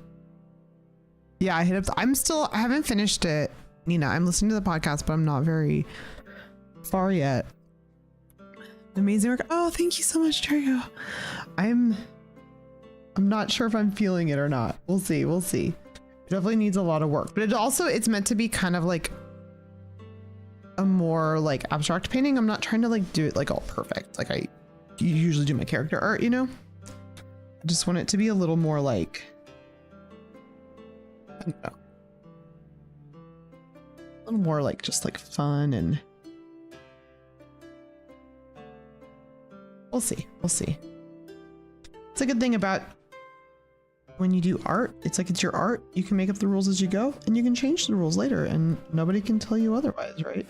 S1: Yeah, I hit up. I haven't finished it, Nina. I'm listening to the podcast, but I'm not very far yet. Amazing work. Oh, thank you so much, Dario. I'm not sure if I'm feeling it or not. We'll see. We'll see. It definitely needs a lot of work, but it's meant to be kind of like a more like abstract painting. I'm not trying to like do it like all perfect like I usually do my character art, you know? I just want it to be a little more like, I don't know, a little more like just like fun, and we'll see. We'll see. It's a good thing about when you do art. It's like, it's your art. You can make up the rules as you go, and you can change the rules later, and nobody can tell you otherwise, right?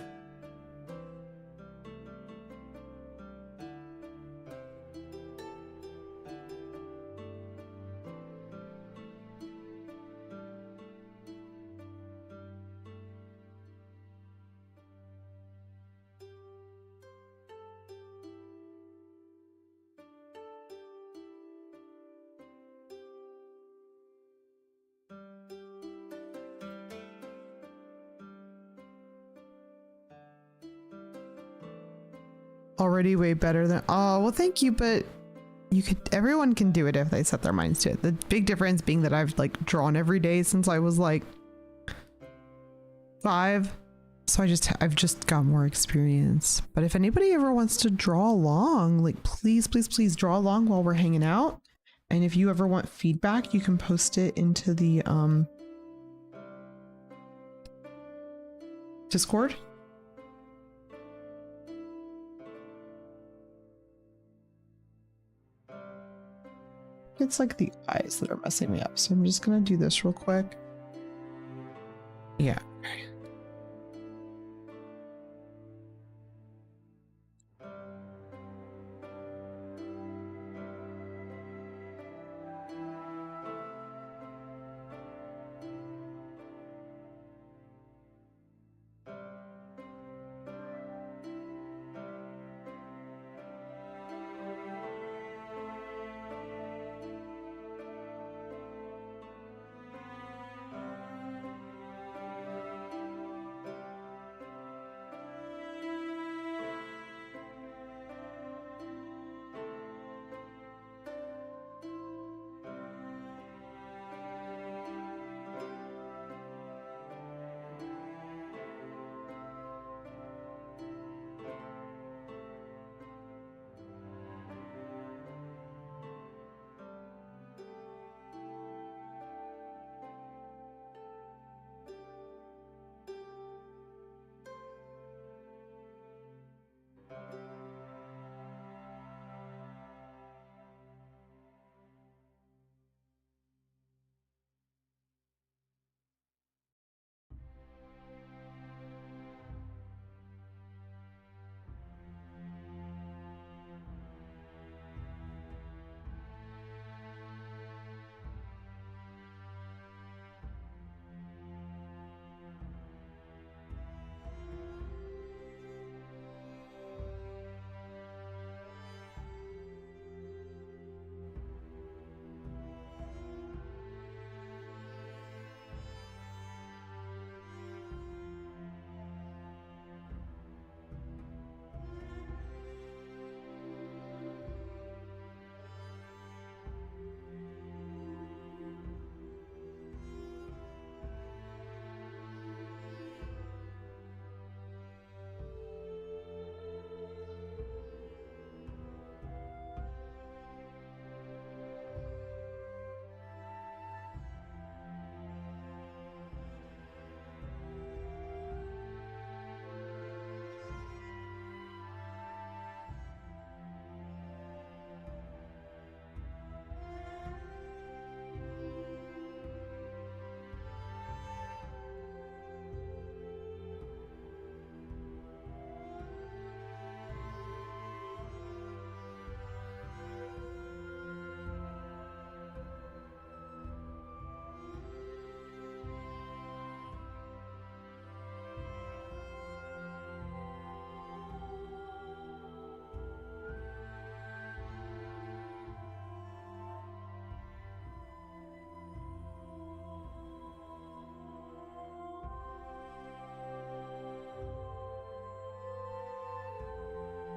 S1: Already way better than, oh, well, thank you, but everyone can do it if they set their minds to it. The big difference being that I've like drawn every day since I was like 5. So I've just got more experience. But if anybody ever wants to draw along, like please, please, please draw along while we're hanging out. And if you ever want feedback, you can post it into the Discord. It's like the eyes that are messing me up, so I'm just gonna do this real quick. Yeah.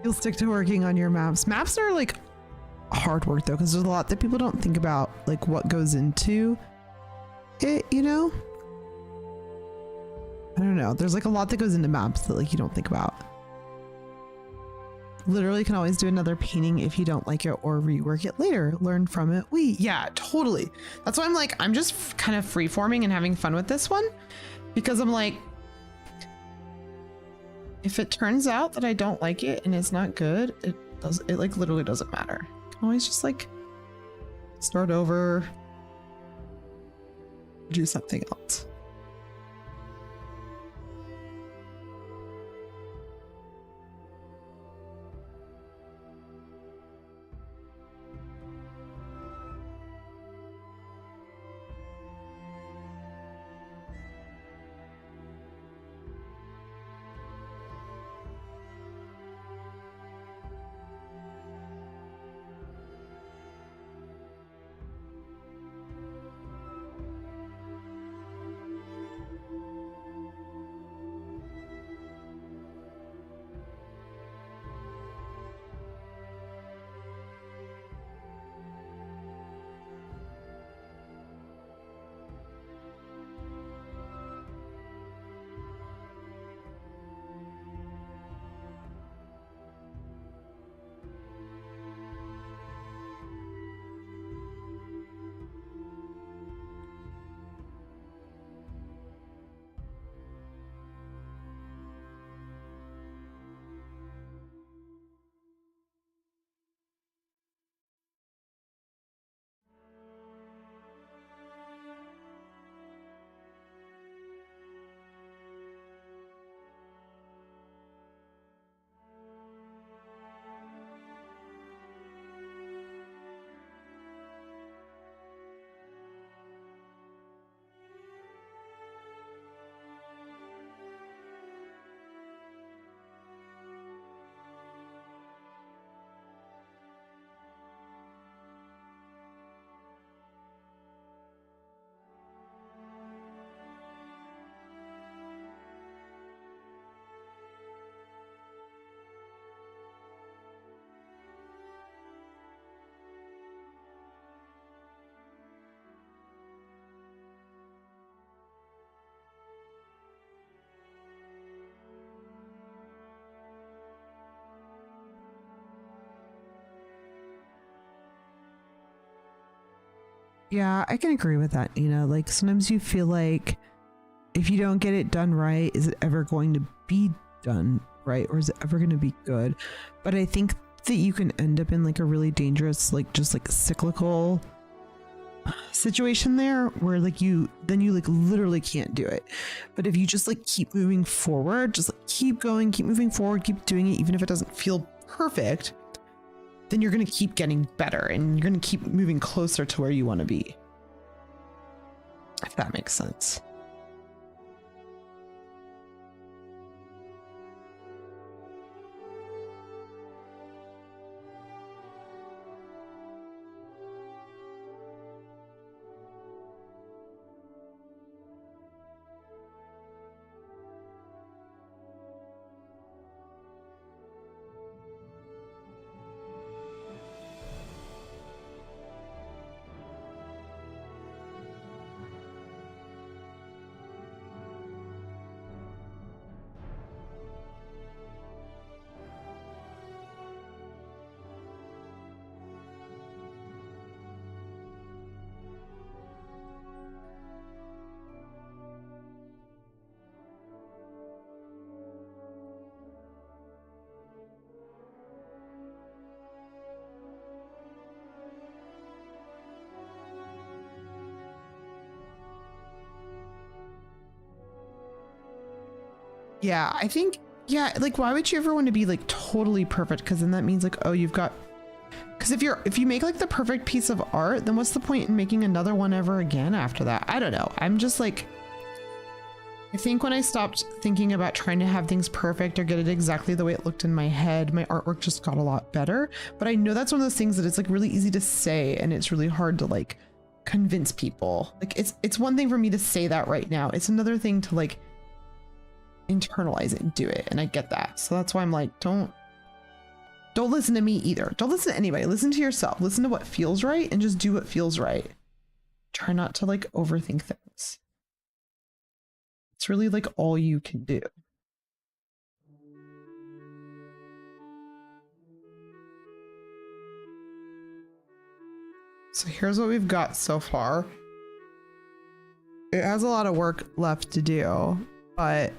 S1: You'll stick to working on your maps. Maps are like hard work though, because there's a lot that people don't think about, like what goes into it, you know? I don't know. There's like a lot that goes into maps that like you don't think about. Literally, you can always do another painting if you don't like it or rework it later. Learn from it. Yeah, totally. That's why I'm like, I'm just kind of free-forming and having fun with this one, because I'm like, if it turns out that I don't like it and it's not good, it like literally doesn't matter. I can always just like start over, do something else. Yeah, I can agree with that, Nina. Like sometimes you feel like if you don't get it done right, is it ever going to be done right? Or is it ever going to be good? But I think that you can end up in like a really dangerous, like just like cyclical situation there where like you like literally can't do it. But if you just like keep moving forward, just like keep going, keep moving forward, keep doing it, even if it doesn't feel perfect, then you're going to keep getting better and you're going to keep moving closer to where you want to be. If that makes sense. Yeah, I think, yeah, like why would you ever want to be like totally perfect? Because then that means like, oh, you've got, because if you make like the perfect piece of art, then what's the point in making another one ever again after that? I don't know. I'm just like, I think when I stopped thinking about trying to have things perfect or get it exactly the way it looked in my head, my artwork just got a lot better. But I know that's one of those things that it's like really easy to say and it's really hard to like convince people. Like it's one thing for me to say that right now. It's another thing to like internalize it and do it, and I get that. So that's why I'm like, don't Don't listen to me either. Don't listen to anybody. Listen to yourself. Listen to what feels right and just do what feels right. Try not to like overthink things. It's really like all you can do. So here's what we've got so far. It has a lot of work left to do, but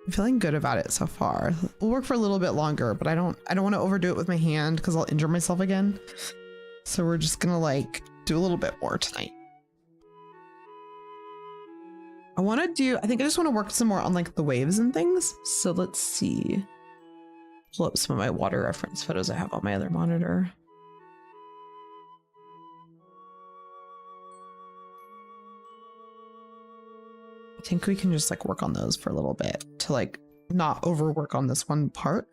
S1: I'm feeling good about it so far. We'll work for a little bit longer, but I don't want to overdo it with my hand because I'll injure myself again. So we're just gonna like do a little bit more tonight. I think I just want to work some more on like the waves and things. So let's see. Pull up some of my water reference photos I have on my other monitor. I think we can just like work on those for a little bit to like not overwork on this one part.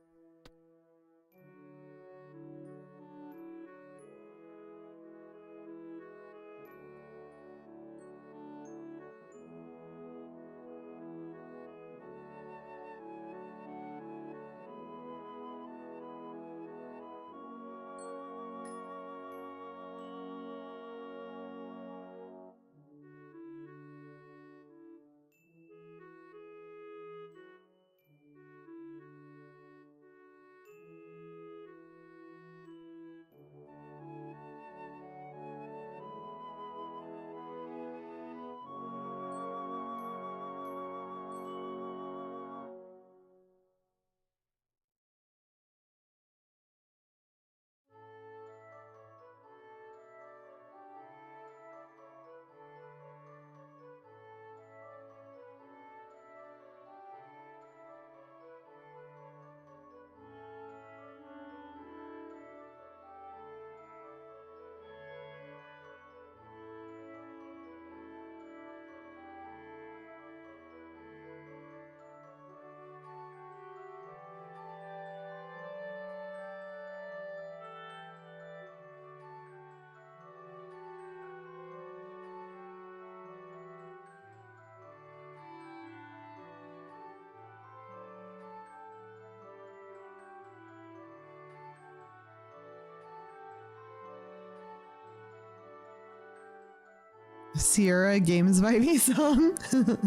S1: Sierra Games by Me song.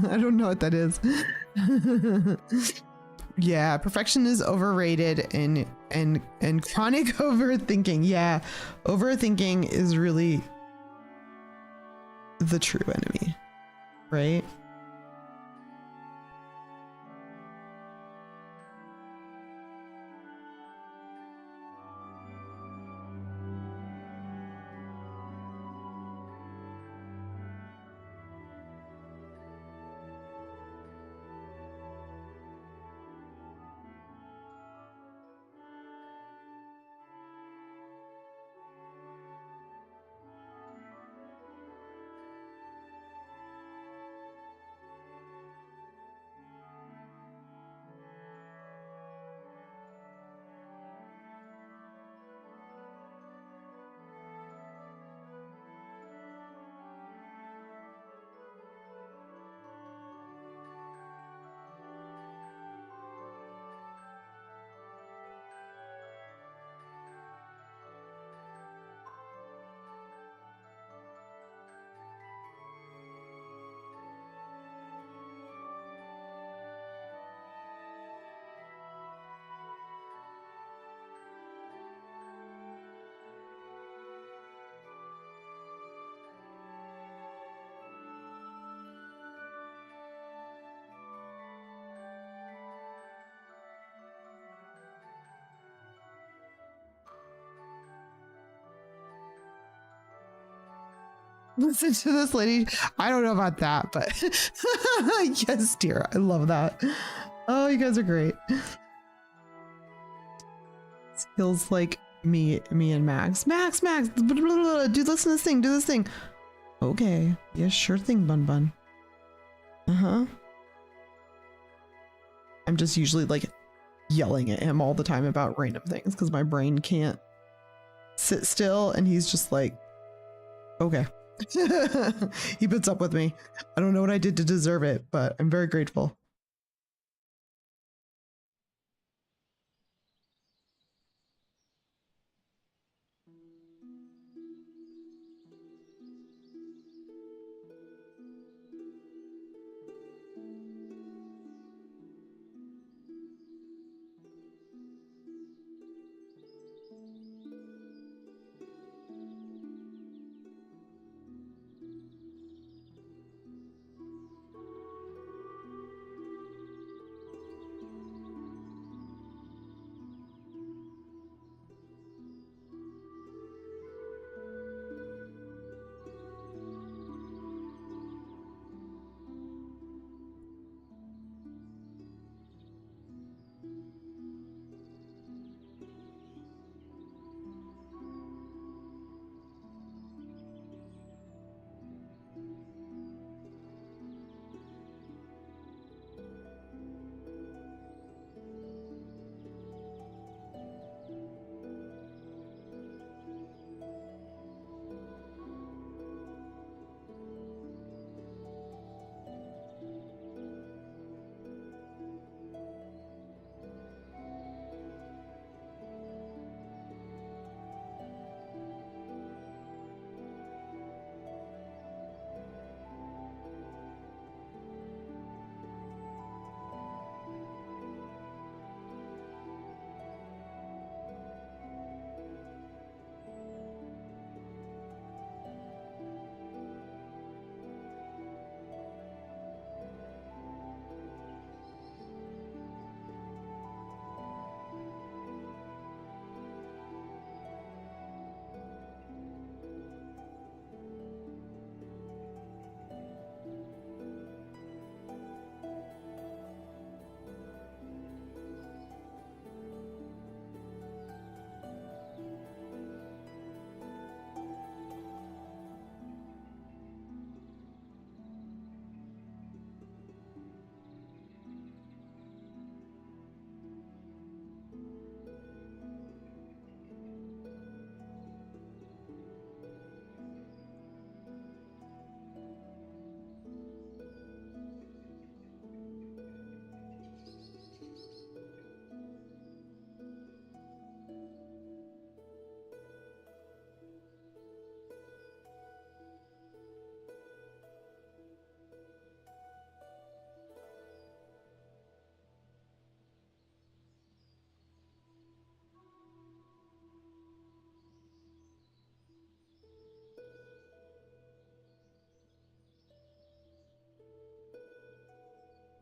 S1: I don't know what that is. Yeah, perfection is overrated and chronic overthinking. Yeah, overthinking is really the true enemy, right? Listen to this lady. I don't know about that, but yes, dear. I love that. Oh, you guys are great. It feels like me and Max. Max, do listen to this thing. Do this thing. Okay. Yeah, sure thing, Bun Bun. Uh-huh. I'm just usually like yelling at him all the time about random things because my brain can't sit still, and he's just like, okay. He puts up with me. I don't know what I did to deserve it, but I'm very grateful.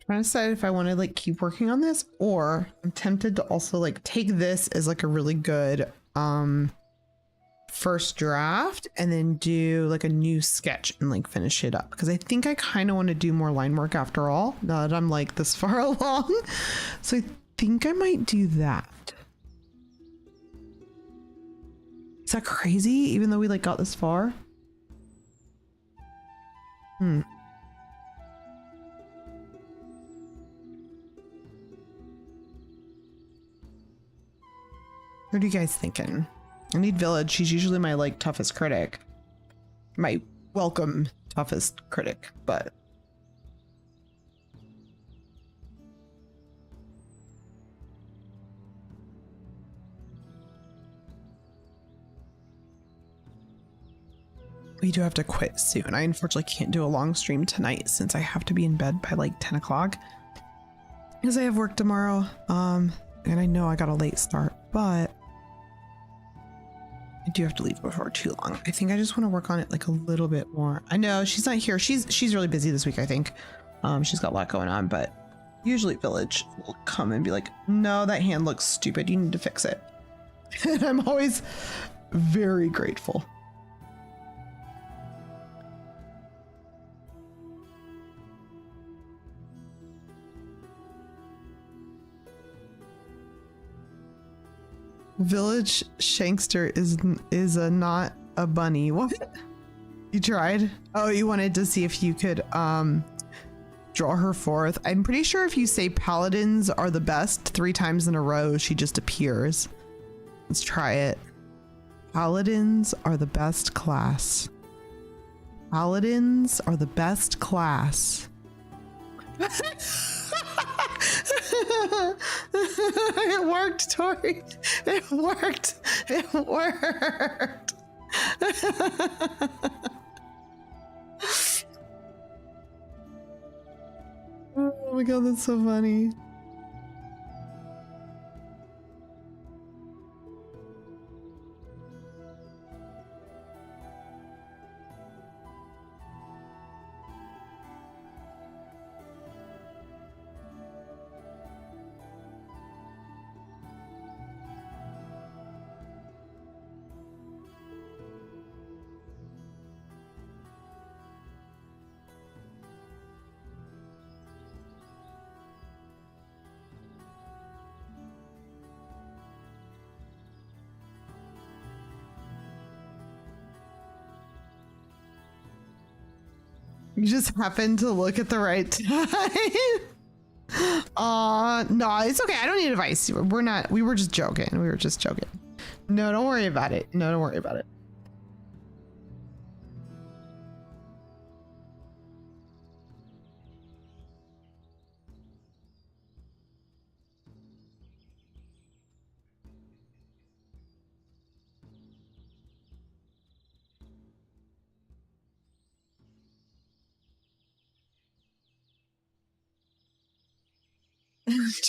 S1: trying to decide if I want to like keep working on this, or I'm tempted to also like take this as like a really good first draft and then do like a new sketch and like finish it up, because I think I kind of want to do more line work after all, now that I'm like this far along. So I think I might do that. Is that crazy, even though we like got this far? What are you guys thinking? I need Village. She's usually my like toughest critic. My welcome toughest critic, but we do have to quit soon. I unfortunately can't do a long stream tonight since I have to be in bed by like 10 o'clock because I have work tomorrow. And I know I got a late start, but I do have to leave before too long. I think I just want to work on it like a little bit more. I know she's not here. She's really busy this week, I think. She's got a lot going on, but usually Village will come and be like, no, that hand looks stupid. You need to fix it. And I'm always very grateful. Village Shankster is a not a bunny. What? You tried? Oh, you wanted to see if you could draw her forth. I'm pretty sure if you say paladins are the best 3 times in a row, she just appears. Let's try it. Paladins are the best class. Paladins are the best class. It worked, Tori. It worked. It worked. Oh my god, that's so funny. You just happened to look at the right time. No, it's okay. I don't need advice. We were just joking. We were just joking. No, don't worry about it. No, don't worry about it.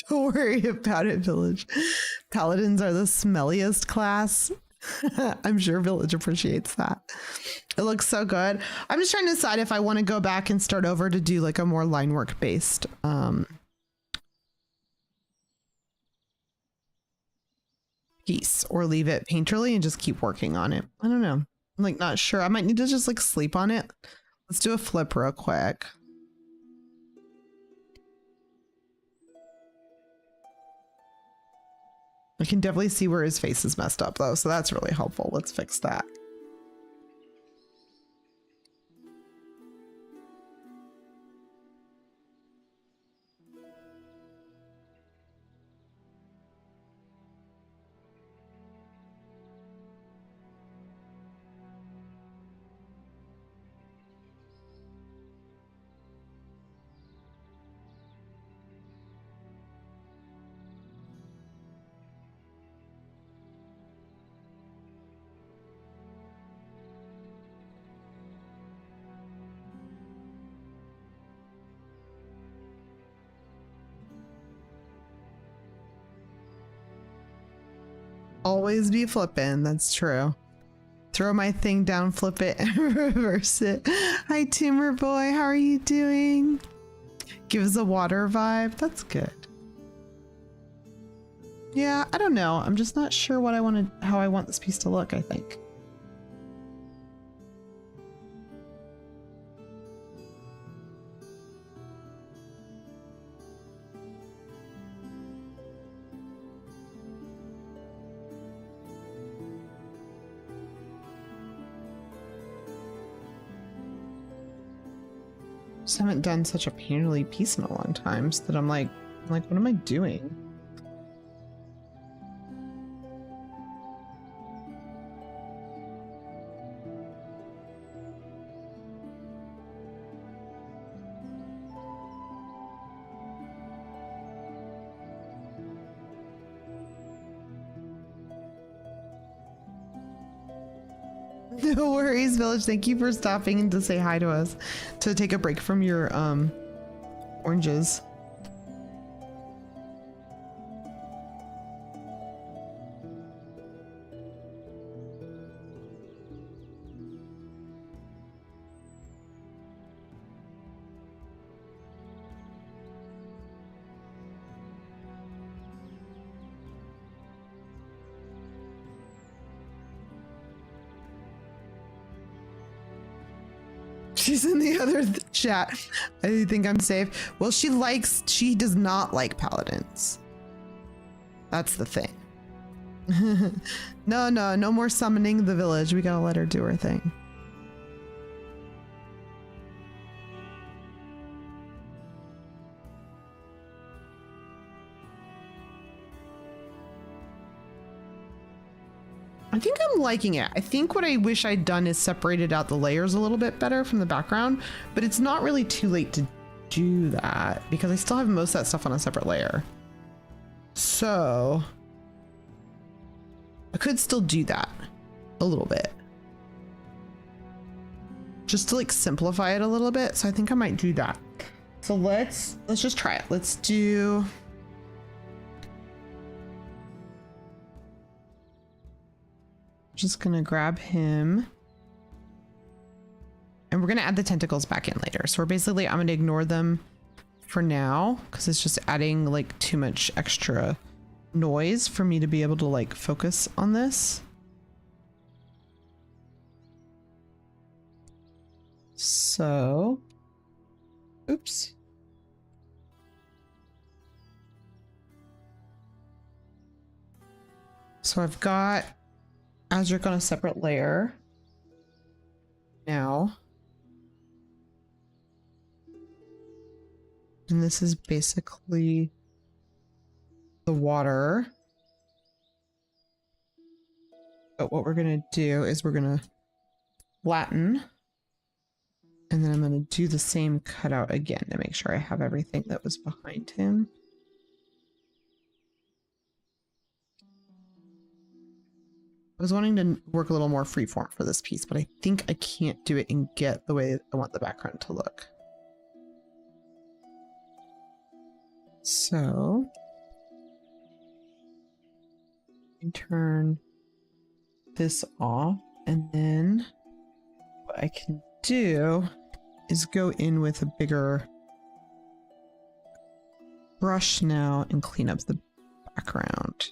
S1: Don't worry about it, Village. Paladins are the smelliest class. I'm sure Village appreciates that. It looks so good. I'm just trying to decide if I want to go back and start over to do like a more line work based piece, or leave it painterly and just keep working on it. I don't know. I'm like not sure. I might need to just like sleep on it. Let's do a flip real quick. I can definitely see where his face is messed up though, so that's really helpful. Let's fix that. Always be flipping. That's true. Throw my thing down, flip it, and reverse it. Hi, Timber Boy. How are you doing? Gives a water vibe. That's good. Yeah, I don't know. I'm just not sure what I wanted, how I want this piece to look, I think. Just haven't done such a painterly piece in a long time, so that I'm like, what am I doing? No worries, Village. Thank you for stopping in to say hi to us, to take a break from your oranges. She's in the other chat. I think I'm safe. Well, she does not like paladins. That's the thing. No more summoning the village. We gotta let her do her thing. I think I'm liking it. I think what I wish I'd done is separated out the layers a little bit better from the background, but it's not really too late to do that because I still have most of that stuff on a separate layer. So I could still do that a little bit. Just to like simplify it a little bit. So I think I might do that. So let's just try it. Let's do just gonna grab him and we're gonna add the tentacles back in later. So we're basically, I'm gonna ignore them for now because it's just adding like too much extra noise for me to be able to like focus on this. So, oops. So I've got Azric on a separate layer now. And this is basically the water. But what we're gonna do is we're gonna flatten. And then I'm gonna do the same cutout again to make sure I have everything that was behind him. I was wanting to work a little more freeform for this piece, but I think I can't do it and get the way I want the background to look. So, I turn this off, and then what I can do is go in with a bigger brush now and clean up the background.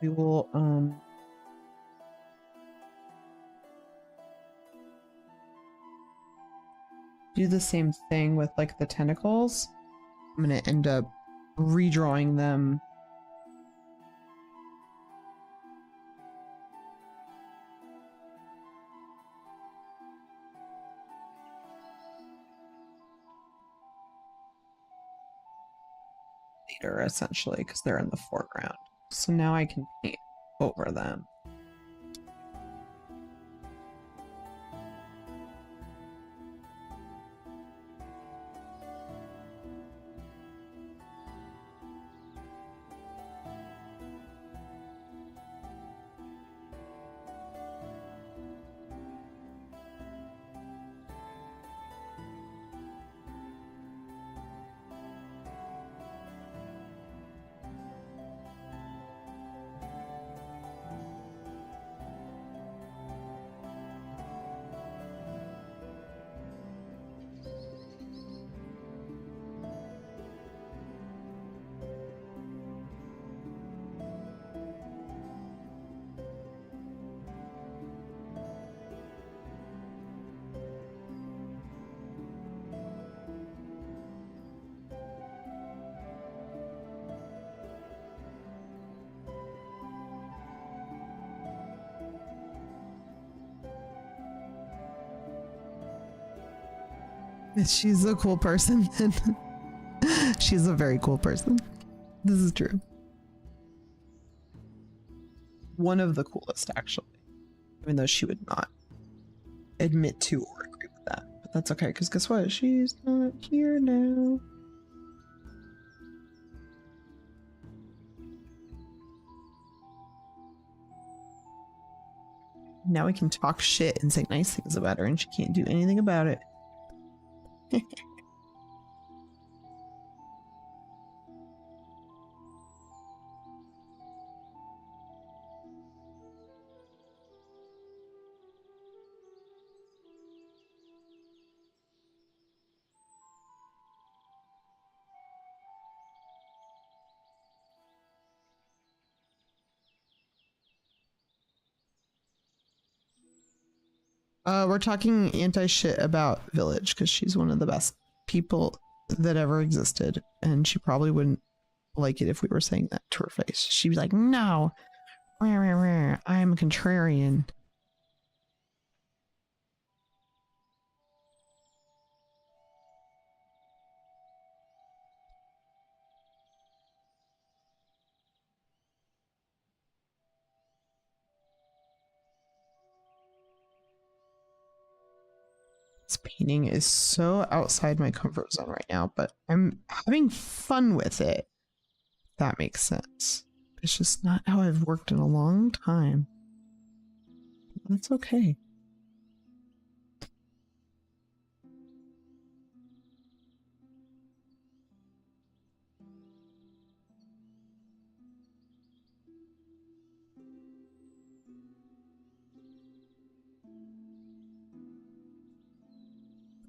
S1: We will do the same thing with like the tentacles. I'm gonna end up redrawing them later, essentially, because they're in the foreground. So now I can paint over them. She's a cool person. She's a very cool person. This is true. One of the coolest, actually. Even though she would not admit to or agree with that. But that's okay, because guess what? She's not here now. Now we can talk shit and say nice things about her, and she can't do anything about it. We're talking anti-shit about Village because she's one of the best people that ever existed, and she probably wouldn't like it if we were saying that to her face. She'd be like, no, I'm a contrarian. This painting is so outside my comfort zone right now, but I'm having fun with it. If that makes sense. It's just not how I've worked in a long time. That's okay.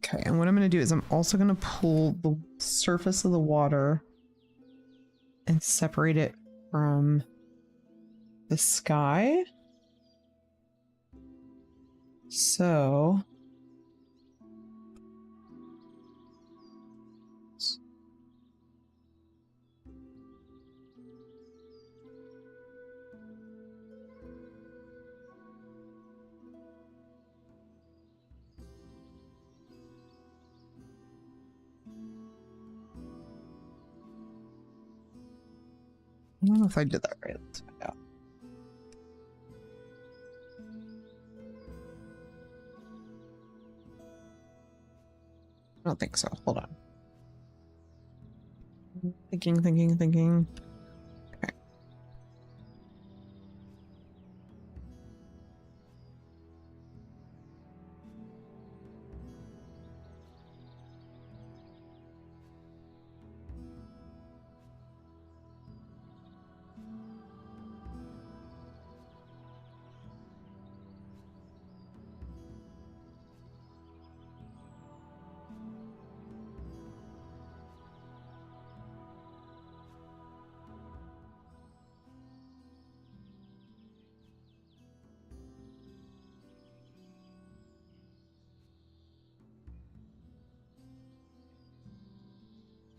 S1: Okay, and what I'm going to do is I'm also going to pull the surface of the water and separate it from the sky. So I don't know if I did that right. Let's find out. I don't think so. Hold on. Thinking. Okay.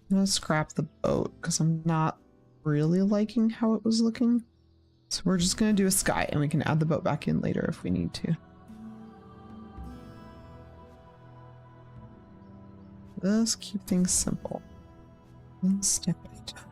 S1: I'm gonna scrap the boat because I'm not really liking how it was looking. So we're just gonna do a sky and we can add the boat back in later if we need to. Let's keep things simple. One step at a time.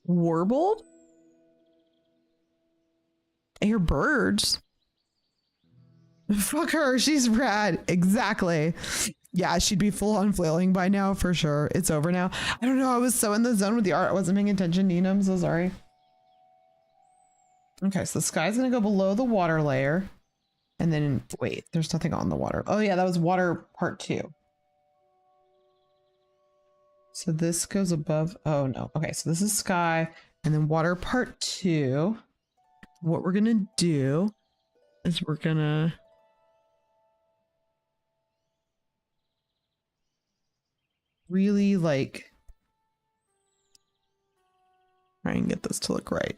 S1: Warbled? Air birds? Fuck her, she's rad. Exactly. Yeah, she'd be full on flailing by now for sure. It's over now. I don't know, I was so in the zone with the art. I wasn't paying attention, Nina. I'm so sorry. Okay, so the sky's gonna go below the water layer. And then, wait, there's nothing on the water. Oh yeah, that was water part 2. So this goes above, oh no. Okay, so this is sky and then water part 2. What we're gonna do is we're gonna really like try and get this to look right.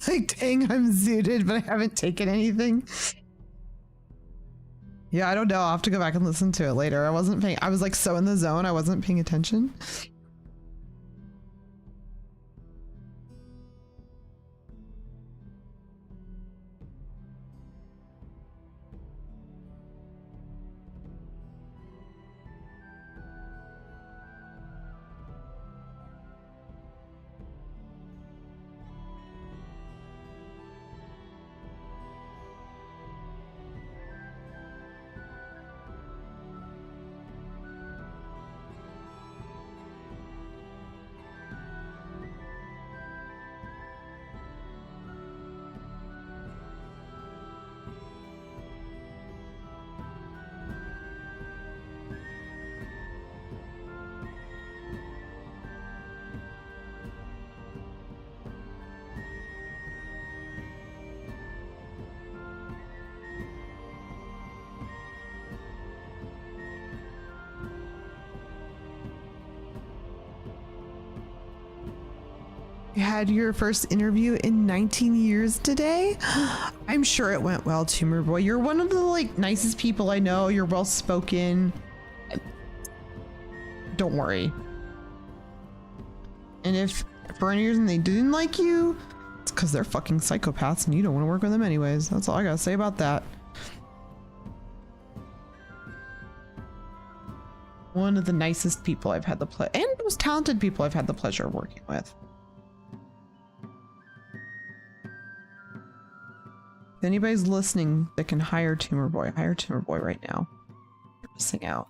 S1: Like, dang, I'm zooted, but I haven't taken anything. Yeah, I don't know. I'll have to go back and listen to it later. I was like so in the zone, I wasn't paying attention. You had your first interview in 19 years today? I'm sure it went well, Tumor Boy. You're one of the like nicest people I know. You're well spoken. Don't worry. And if for any reason they didn't like you, it's because they're fucking psychopaths and you don't want to work with them anyways. That's all I gotta say about that. One of the nicest people I've had the pleasure, and most talented people I've had the pleasure of working with. If anybody's listening that can hire Tumor Boy right now. You're missing out.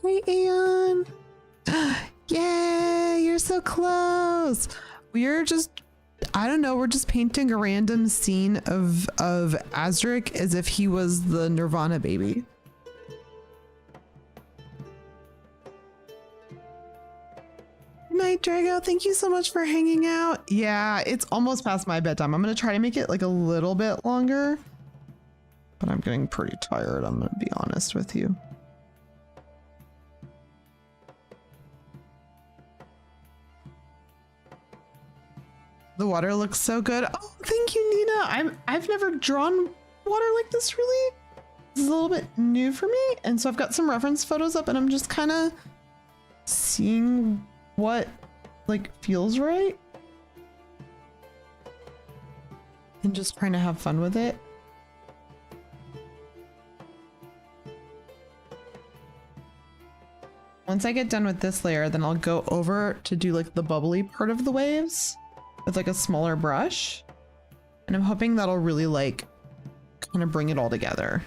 S1: Hey, Aeon. Yay, you're so close. We're just, I don't know, we're just painting a random scene of Azric as if he was the Nirvana baby. Good night, Drago. Thank you so much for hanging out. Yeah, it's almost past my bedtime. I'm going to try to make it like a little bit longer, but I'm getting pretty tired. I'm going to be honest with you. The water looks so good. Oh, thank you, Nina. I've never drawn water like this, really. This is a little bit new for me. And so I've got some reference photos up and I'm just kind of seeing what like feels right. And just trying to have fun with it. Once I get done with this layer, then I'll go over to do like the bubbly part of the waves with like a smaller brush. And I'm hoping that'll really like kind of bring it all together.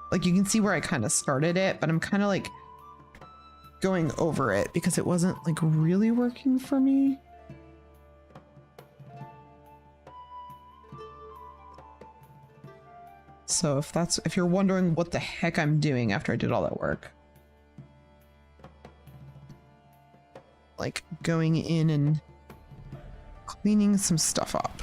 S1: Like you can see where I kind of started it, but I'm kind of like going over it because it wasn't like really working for me. So if you're wondering what the heck I'm doing after I did all that work, like going in and cleaning some stuff up.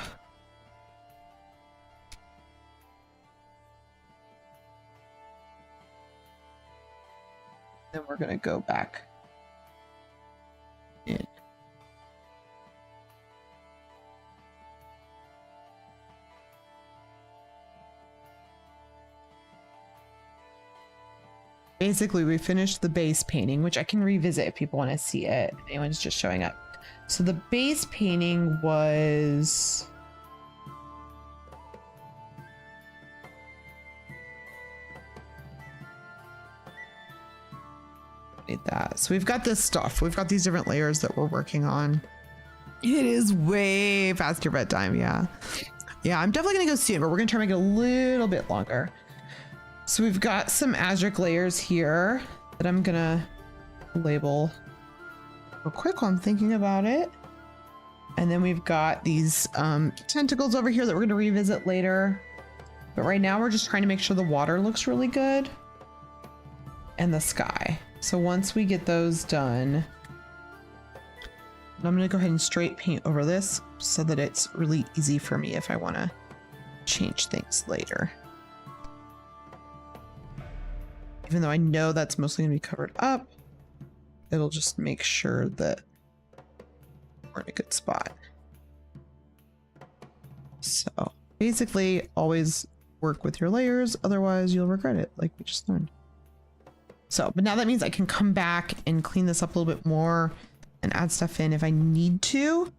S1: Then we're gonna go back in. Basically, we finished the base painting, which I can revisit if people want to see it. If anyone's just showing up. So the base painting was... Need that. So we've got this stuff. We've got these different layers that we're working on. It is way past your bedtime, yeah. Yeah, I'm definitely gonna go soon, but we're gonna try to make it a little bit longer. So we've got some Azric layers here that I'm gonna label real quick while I'm thinking about it. And then we've got these tentacles over here that we're gonna revisit later. But right now we're just trying to make sure the water looks really good and the sky. So once we get those done, I'm gonna go ahead and straight paint over this so that it's really easy for me if I wanna change things later. Even though I know that's mostly gonna be covered up, it'll just make sure that we're in a good spot. So basically always work with your layers, otherwise you'll regret it, like we just learned. So, but now that means I can come back and clean this up a little bit more and add stuff in if I need to,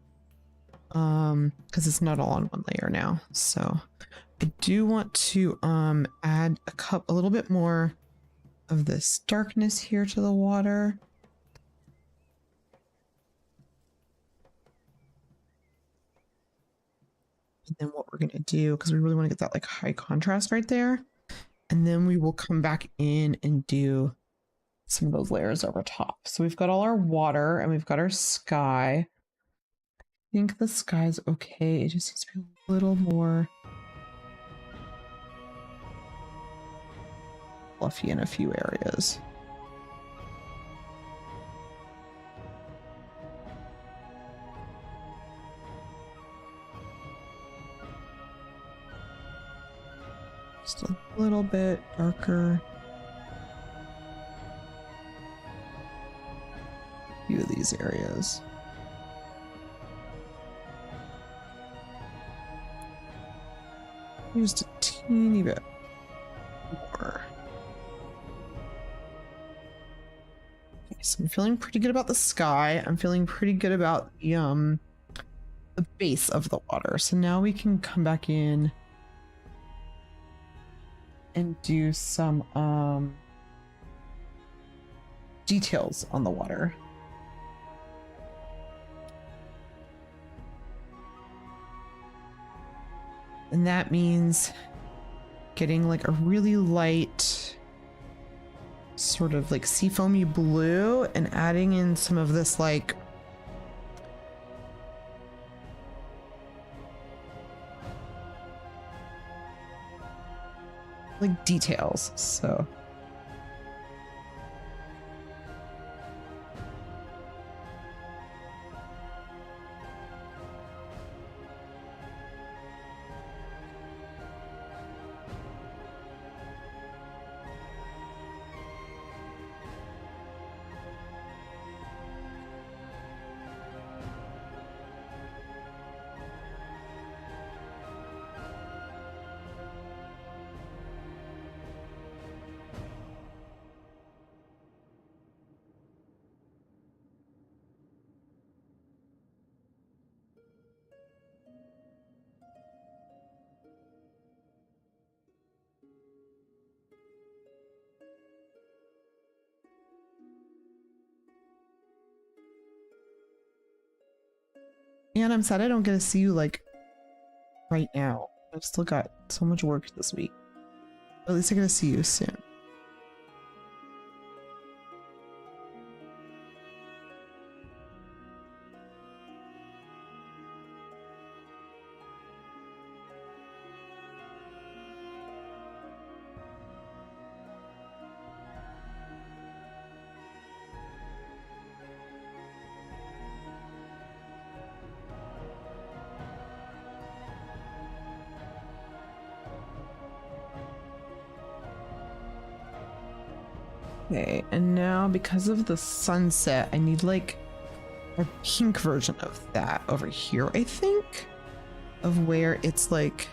S1: because it's not all on one layer now. So I do want to add a little bit more of this darkness here to the water. And then what we're gonna do, because we really want to get that like high contrast right there, and then we will come back in and do some of those layers over top. So we've got all our water and we've got our sky. I think the sky's okay. It just needs to be a little more fluffy in a few areas. Just a little bit darker. A few of these areas. Just a teeny bit more. Okay, so I'm feeling pretty good about the sky. I'm feeling pretty good about the base of the water. So now we can come back in and do some details on the water. And that means getting like a really light sort of like seafoamy blue and adding in some of this like details. So and I'm sad I don't get to see you like right now. I've still got so much work this week. At least I get to see you soon. Okay, and now because of the sunset, I need like a pink version of that over here, I think, of where it's like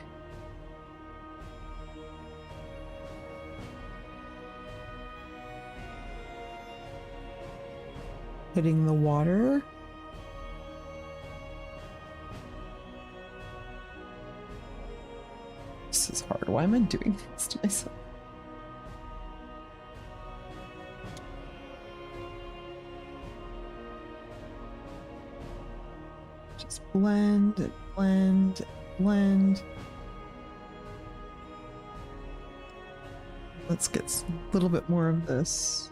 S1: hitting the water. This is hard. Why am I doing this to myself? Blend, blend, blend. Let's get a little bit more of this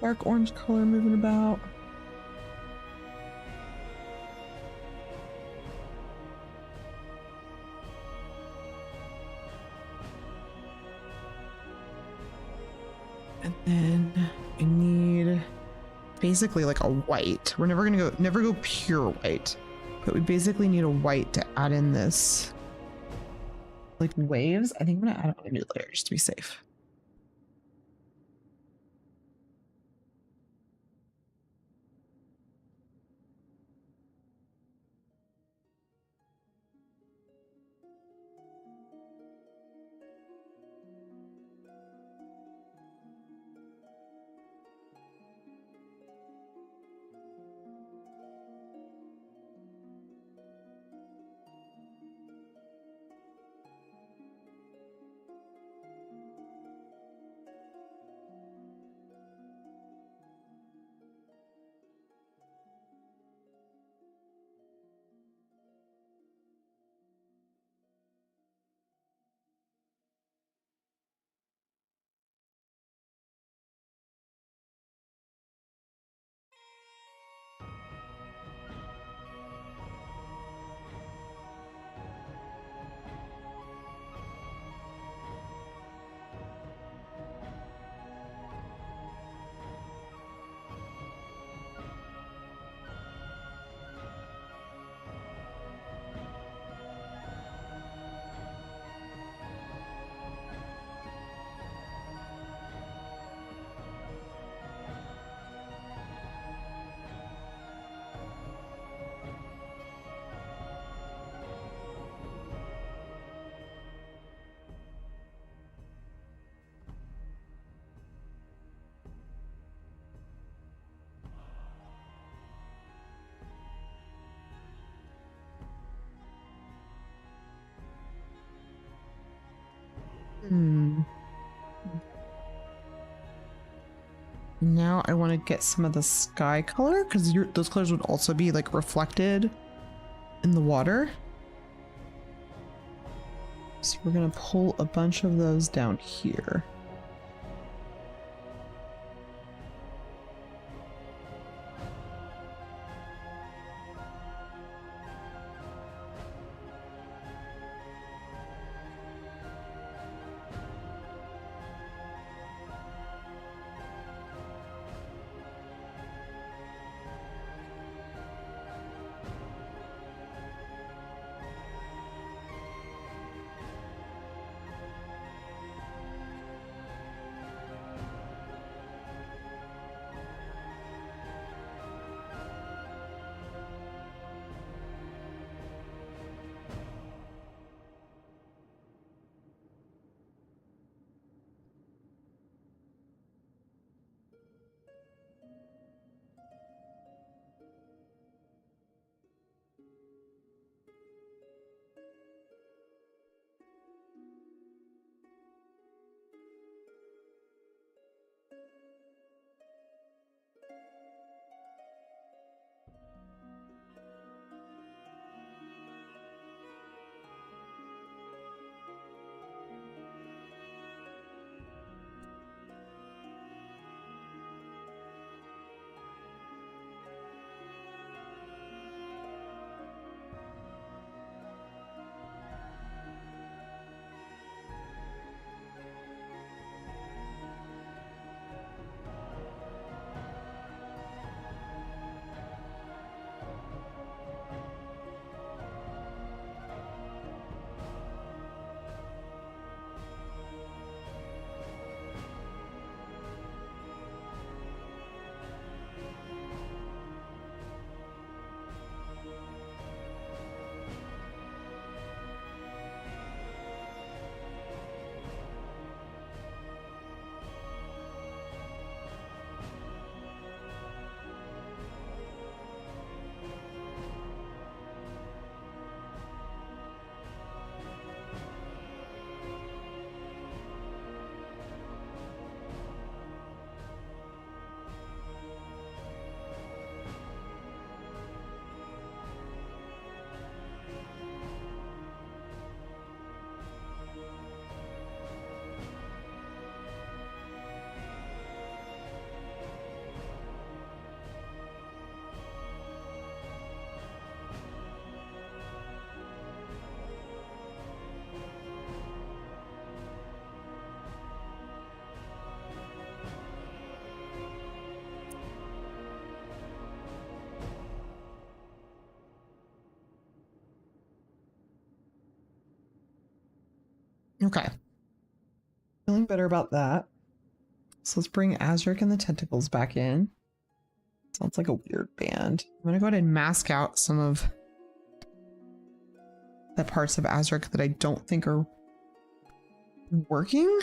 S1: dark orange color moving about. And then I need basically like a white. We're never go pure white, but we basically need a white to add in this like waves. I think I'm gonna add on a new layer just to be safe. Now I want to get some of the sky color because those colors would also be like reflected in the water. So we're gonna pull a bunch of those down here. Okay. Feeling better about that. So let's bring Azric and the Tentacles back in. Sounds like a weird band. I'm gonna go ahead and mask out some of the parts of Azric that I don't think are working.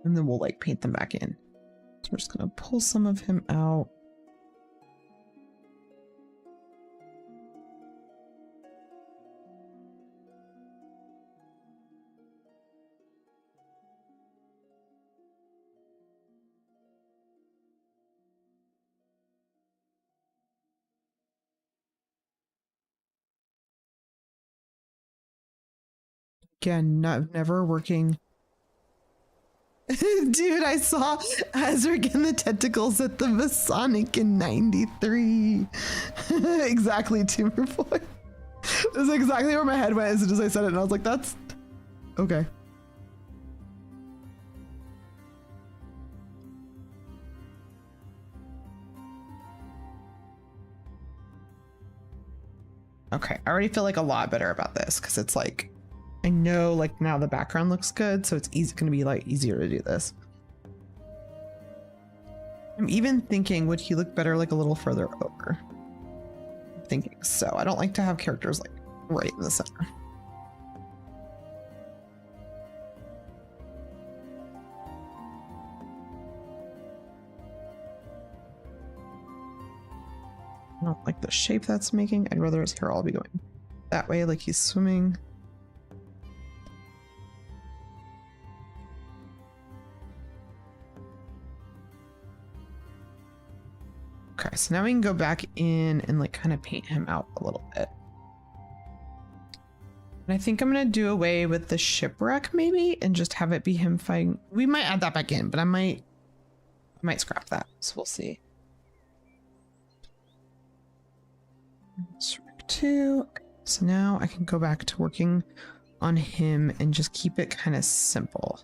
S1: And then we'll like paint them back in. So we're just gonna pull some of him out. Again, never working. Dude, I saw Azric and the Tentacles at the Masonic in 93. Exactly, Timberboy. That's exactly where my head went as soon as I said it, and I was like, that's okay. Okay, I already feel like a lot better about this because it's like, I know like now the background looks good, so it's going to be like easier to do this. I'm even thinking, would he look better like a little further over? I'm thinking so. I don't like to have characters like right in the center. I don't like the shape that's making. I'd rather his hair all be going that way, like he's swimming. Okay, so now we can go back in and like kind of paint him out a little bit. And I think I'm gonna do away with the shipwreck maybe and just have it be him fighting. We might add that back in, but I might scrap that. So we'll see. Shipwreck 2. Okay, so now I can go back to working on him and just keep it kind of simple.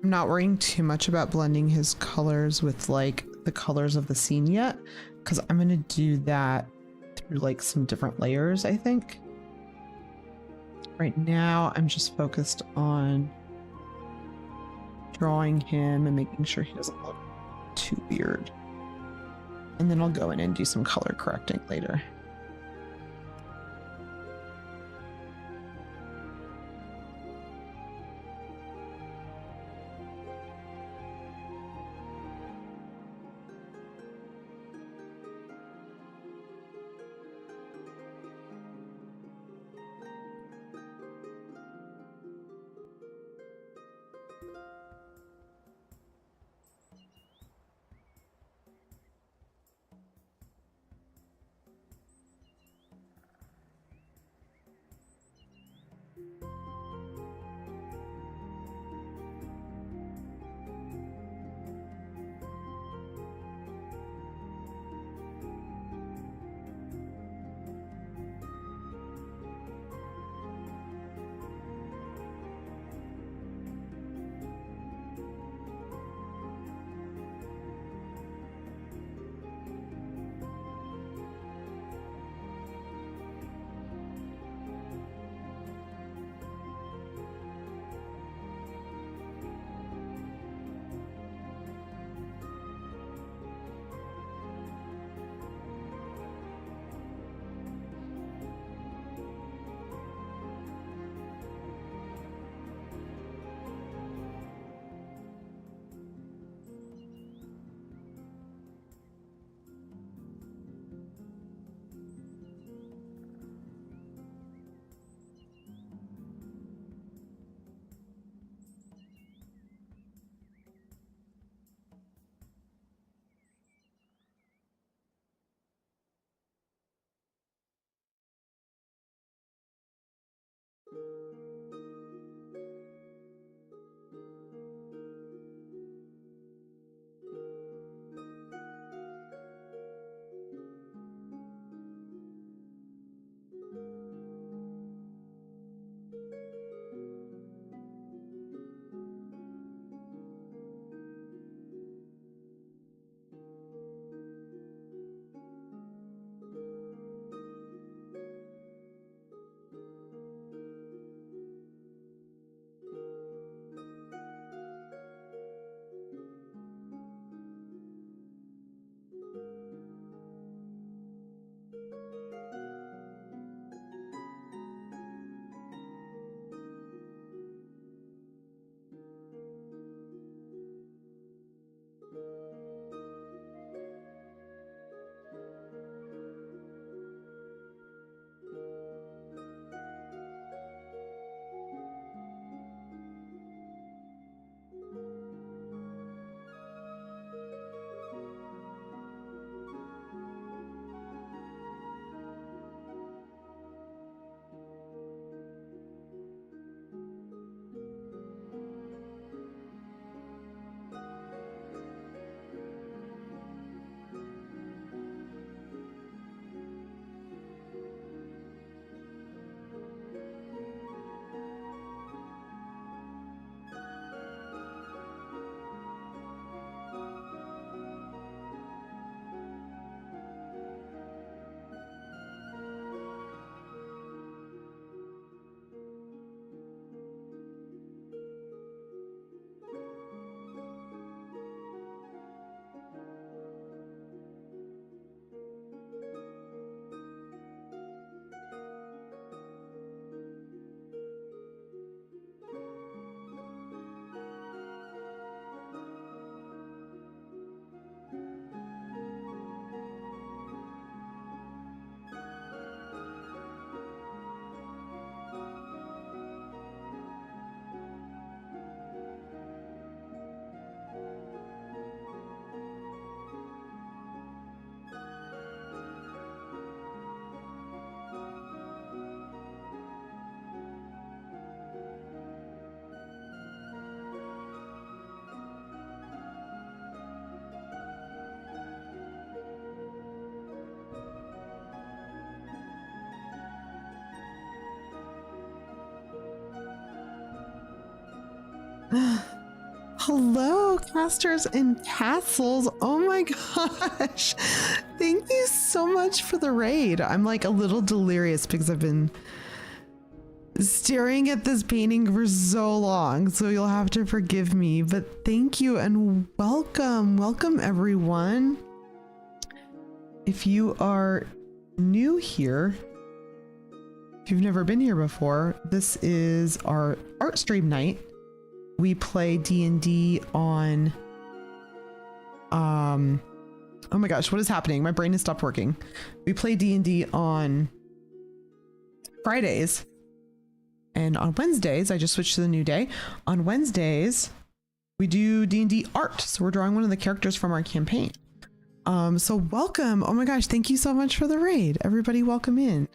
S1: I'm not worrying too much about blending his colors with like the colors of the scene yet, because I'm going to do that through like some different layers, I think. Right now, I'm just focused on drawing him and making sure he doesn't look too weird. And then I'll go in and do some color correcting later. Hello, casters and castles. Oh my gosh. Thank you so much for the raid. I'm like a little delirious because I've been staring at this painting for so long, so you'll have to forgive me, but thank you and welcome everyone. If you are new here, if you've never been here before, this is our art stream night. We play D&D on oh my gosh, what is happening? My brain has stopped working. We play D&D on Fridays. And on Wednesdays, I just switched to the new day. On Wednesdays, we do D&D art. So we're drawing one of the characters from our campaign. So welcome. Oh my gosh, thank you so much for the raid. Everybody welcome in.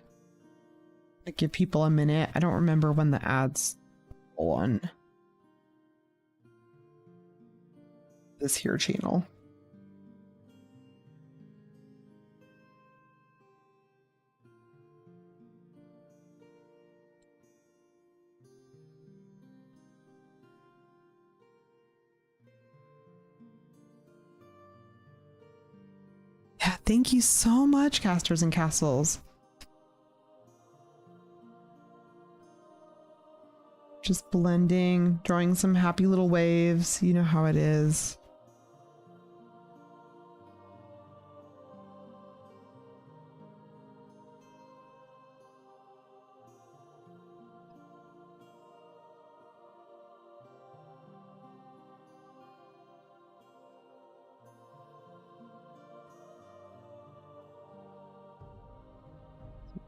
S1: I give people a minute. I don't remember when the ads go on this here channel. Yeah, thank you so much, casters and castles. Just blending, drawing some happy little waves. You know how it is.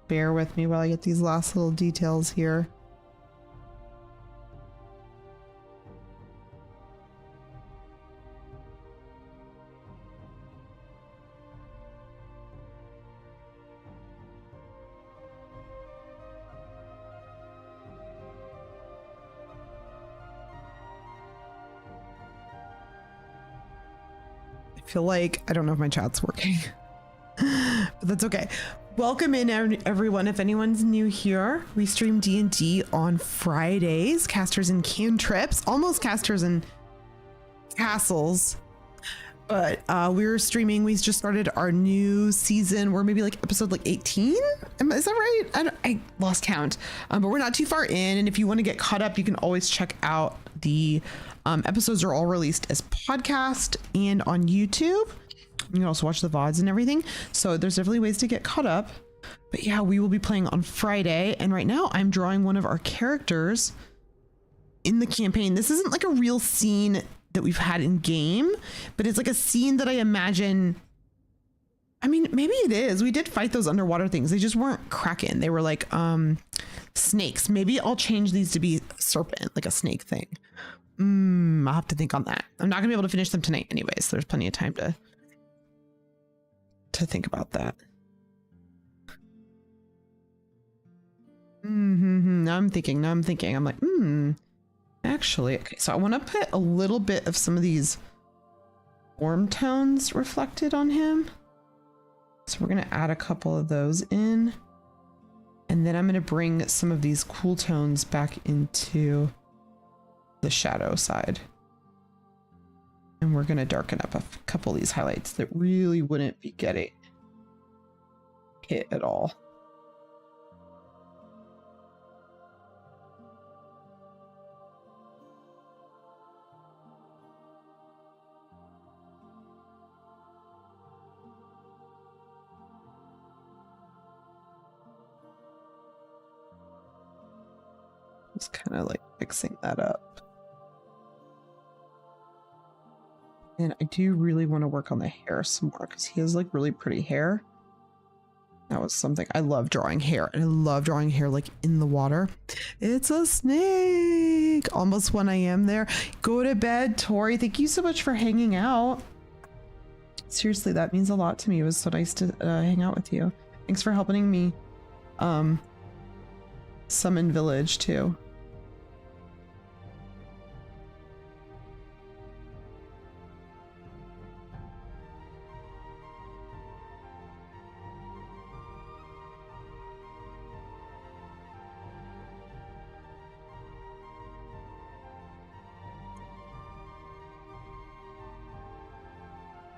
S1: Bear with me while I get these last little details here. I feel like, I don't know if my chat's working, but that's okay. Welcome in everyone. If anyone's new here, we stream D&D on Fridays, casters and cantrips, almost casters and castles. But we're streaming, we just started our new season. We're maybe like episode like 18. Is that right? I lost count, but we're not too far in. And if you want to get caught up, you can always check out the episodes are all released as podcast and on YouTube. You can also watch the VODs and everything. So there's definitely ways to get caught up. But yeah, we will be playing on Friday. And right now I'm drawing one of our characters in the campaign. This isn't like a real scene that we've had in game, but it's like a scene that I imagine. I mean, maybe it is. We did fight those underwater things. They just weren't kraken. They were like snakes. Maybe I'll change these to be serpent, like a snake thing. I'll have to think on that. I'm not gonna be able to finish them tonight anyways. There's plenty of time to think about that. Now I'm thinking. I'm like, actually, okay. So I want to put a little bit of some of these warm tones reflected on him. So we're going to add a couple of those in. And then I'm going to bring some of these cool tones back into the shadow side. And we're going to darken up a couple of these highlights that really wouldn't be getting hit at all. Just kind of like fixing that up. And I do really want to work on the hair some more because he has like really pretty hair. That was something I love drawing hair, and I love drawing hair like in the water. It's a snake. Almost 1 a.m. there. Go to bed, Tori. Thank you so much for hanging out. Seriously, that means a lot to me. It was so nice to hang out with you. Thanks for helping me summon village too.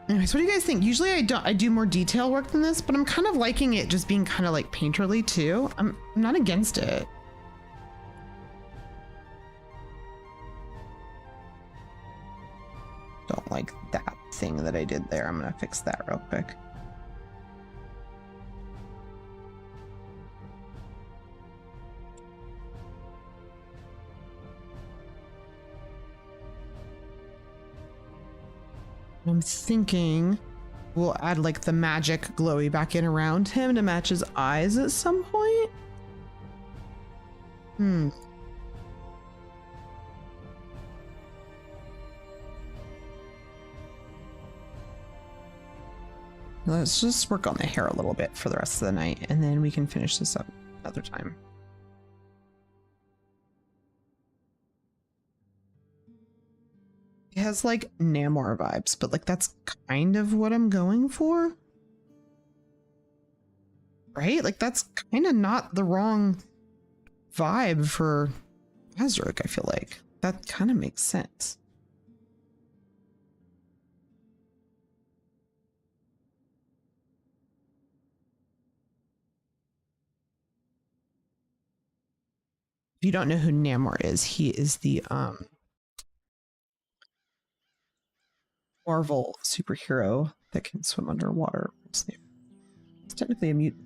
S1: Anyways, what do you guys think? Usually I do more detail work than this, but I'm kind of liking it just being kind of like painterly too. I'm not against it. Don't like that thing that I did there. I'm gonna fix that real quick. I'm thinking we'll add like the magic glowy back in around him to match his eyes at some point. Let's just work on the hair a little bit for the rest of the night, and then we can finish this up another time. It has like Namor vibes, but like that's kind of what I'm going for. Right? Like that's kind of not the wrong vibe for Azric, I feel like. That kind of makes sense. If you don't know who Namor is, he is the Marvel superhero that can swim underwater. It's technically a mutant.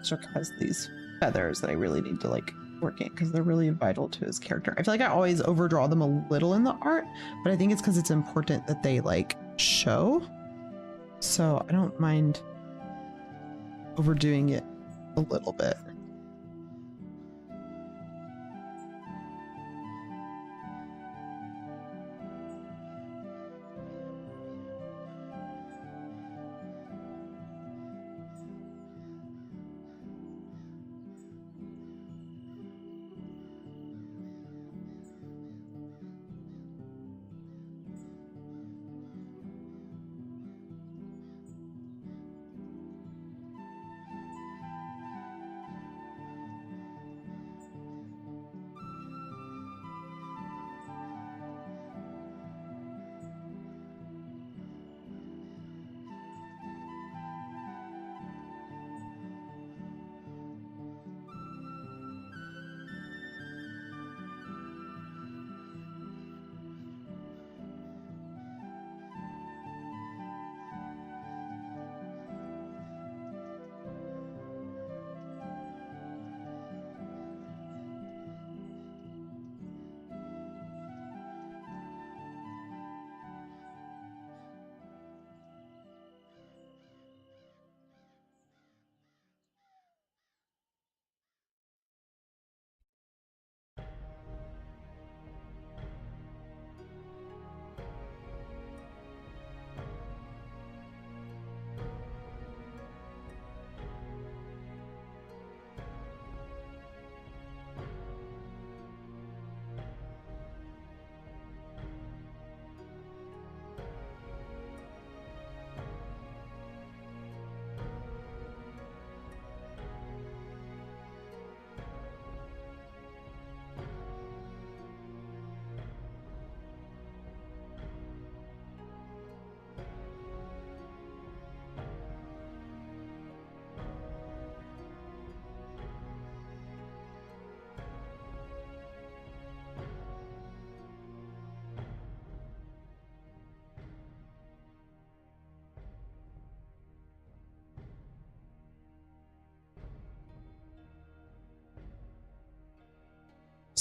S1: Azric has these feathers that I really need to like work in because they're really vital to his character. I feel like I always overdraw them a little in the art, but I think it's because it's important that they like show. So I don't mind overdoing it a little bit.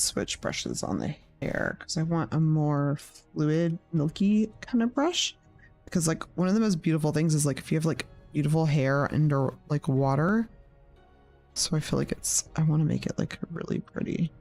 S1: switch brushes on the hair because I want a more fluid, milky kind of brush. Because like one of the most beautiful things is like if you have like beautiful hair under like water. So I feel like I want to make it like really pretty.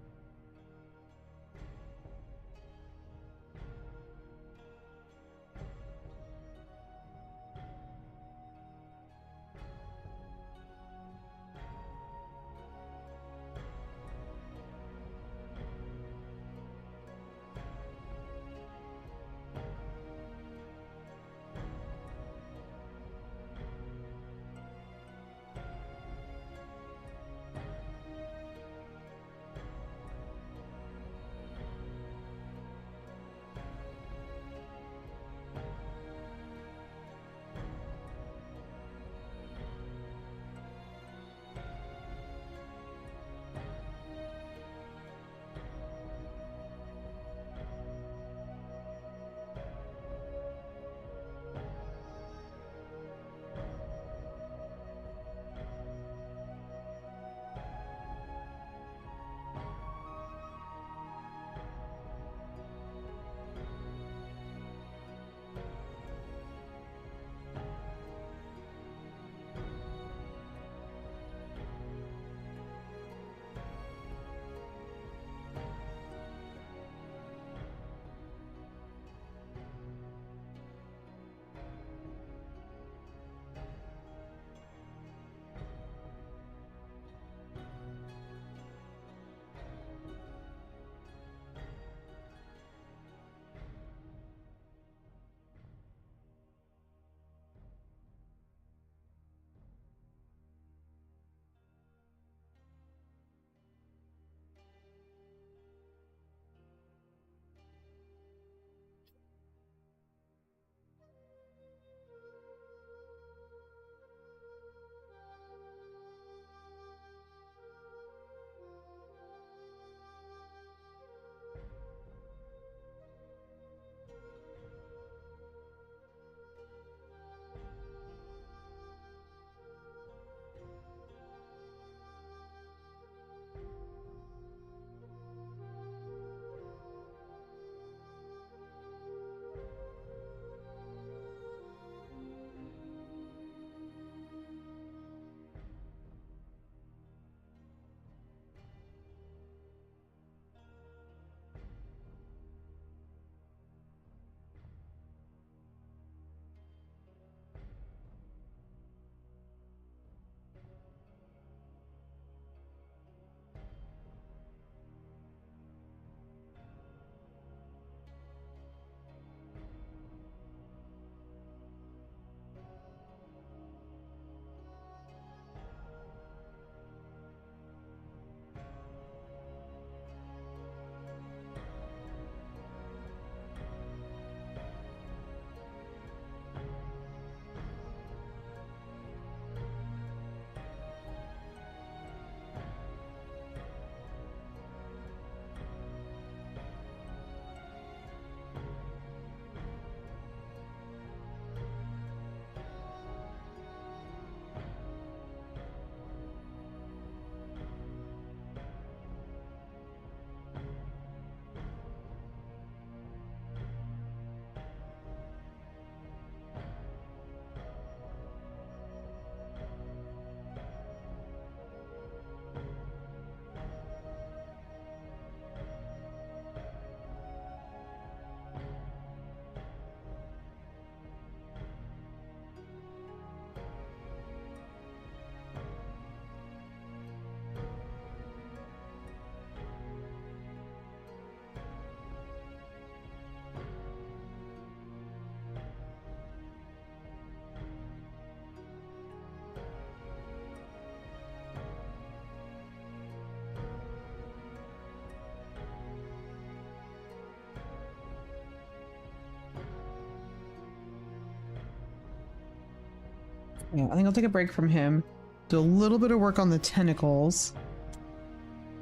S1: Yeah, I think I'll take a break from him. Do a little bit of work on the tentacles.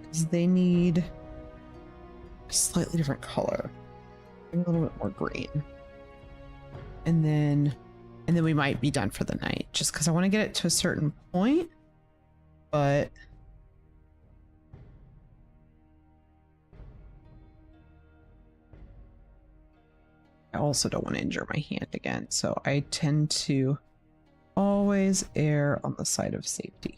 S1: Because they need a slightly different color. A little bit more green. And then we might be done for the night. Just because I want to get it to a certain point. But I also don't want to injure my hand again, so I tend to always err on the side of safety here.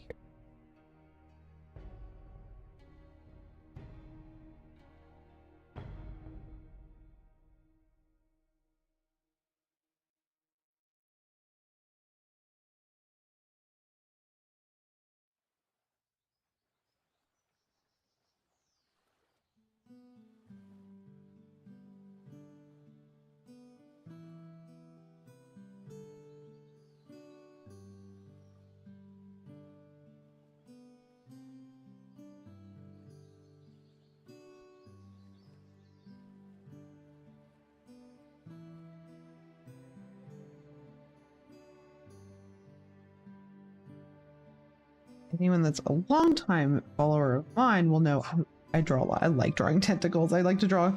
S1: Anyone that's a long time follower of mine will know I draw a lot. I like drawing tentacles. I like to draw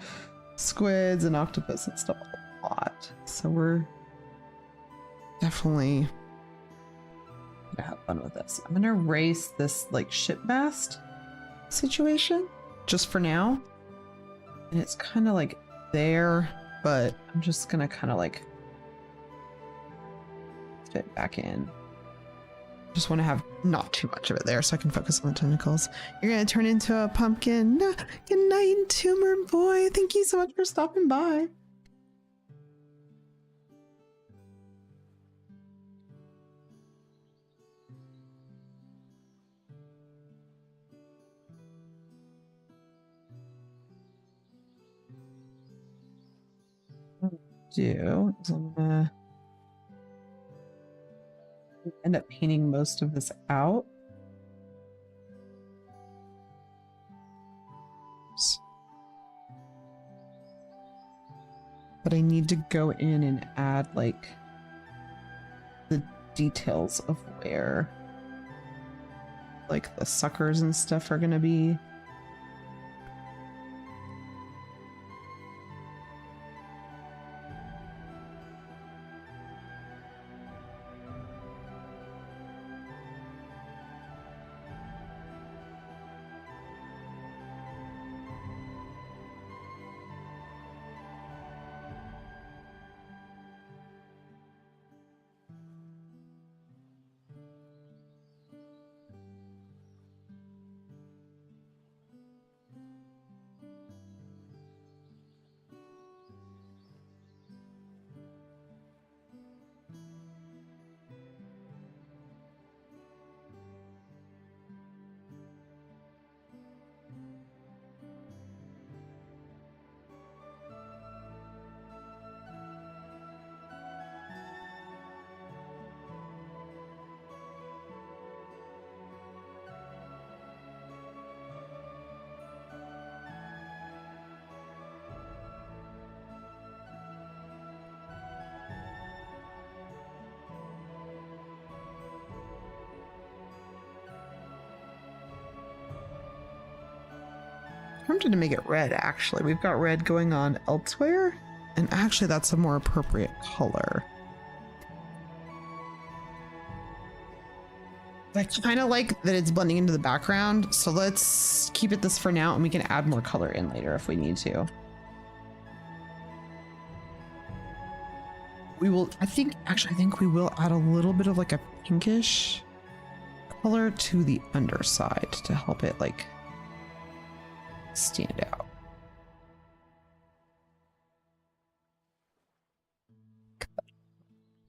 S1: squids and octopus and stuff a lot. So we're definitely gonna have fun with this. I'm gonna erase this like ship mast situation just for now. And it's kind of like there, but I'm just gonna kind of like fit back in. Just want to have not too much of it there so I can focus on the tentacles. You're gonna turn into a pumpkin. Good night, tumor boy. Thank you so much for stopping by. What I'm gonna do is I'm gonna end up painting most of this out. But I need to go in and add like the details of where like the suckers and stuff are gonna be. I'm tempted to make it red, actually. We've got red going on elsewhere, and actually that's a more appropriate color. I kind of like that it's blending into the background, so let's keep it this for now, and we can add more color in later if we need to. We will, I think we will add a little bit of like a pinkish color to the underside to help it like stand out.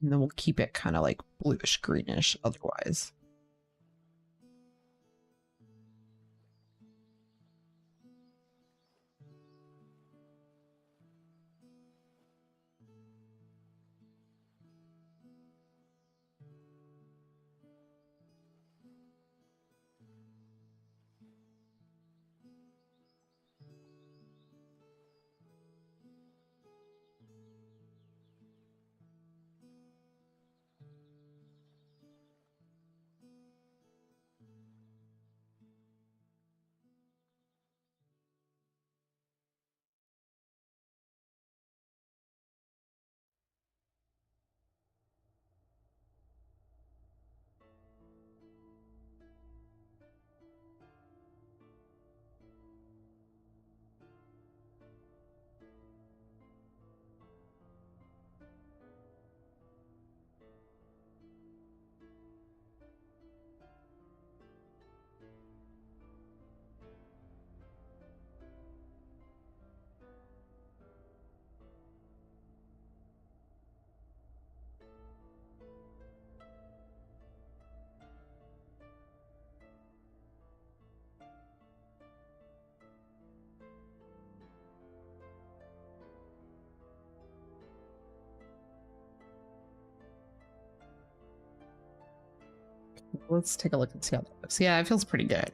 S1: And then we'll keep it kind of like bluish greenish otherwise. Let's take a look and see how that looks. Yeah, it feels pretty good.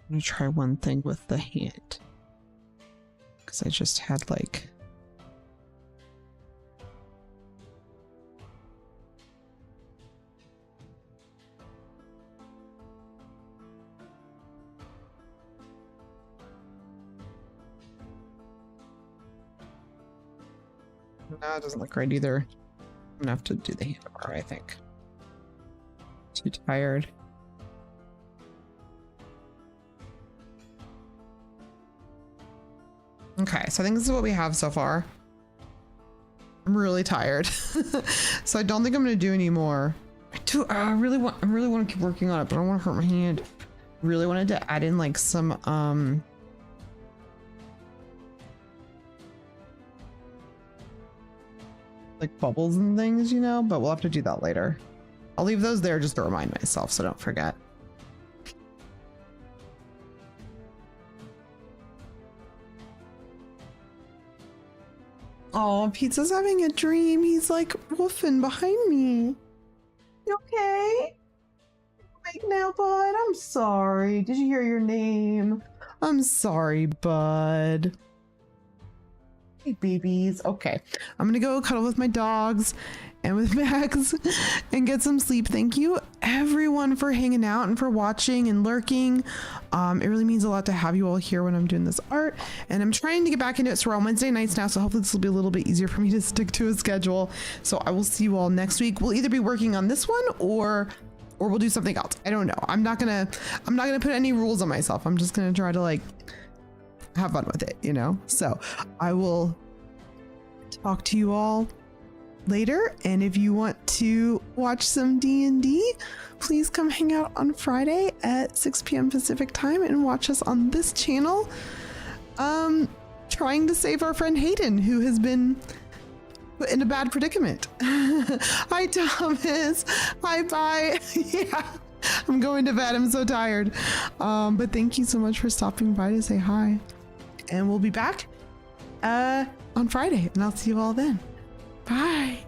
S1: I'm gonna try one thing with the hand. Because I just had like... No, it doesn't look right either. I'm gonna have to do the hand tomorrow, I think. Too tired. Okay, so I think this is what we have so far. I'm really tired. So I don't think I'm gonna do any more. I really want to keep working on it, but I don't want to hurt my hand. Really wanted to add in like some like bubbles and things, you know, but we'll have to do that later. I'll leave those there just to remind myself so don't forget. Oh, Pizza's having a dream. He's like woofing behind me. You okay? Awake now, bud? I'm sorry. Did you hear your name? I'm sorry, bud. Hey, babies. Okay. I'm gonna go cuddle with my dogs and with Max and get some sleep. Thank you everyone for hanging out and for watching and lurking. It really means a lot to have you all here when I'm doing this art, and I'm trying to get back into it. So we're on Wednesday nights now, so hopefully this will be a little bit easier for me to stick to a schedule. So I will see you all next week. We'll either be working on this one or we'll do something else. I don't know. I'm not gonna put any rules on myself. I'm just gonna try to like have fun with it, you know? So I will talk to you all later, and if you want to watch some D&D, please come hang out on Friday at 6 p.m. Pacific time and watch us on this channel, trying to save our friend Hayden, who has been put in a bad predicament. Hi Thomas. Hi bye. Yeah, I'm going to bed. I'm so tired, but thank you so much for stopping by to say hi, and we'll be back on Friday, and I'll see you all then. Bye.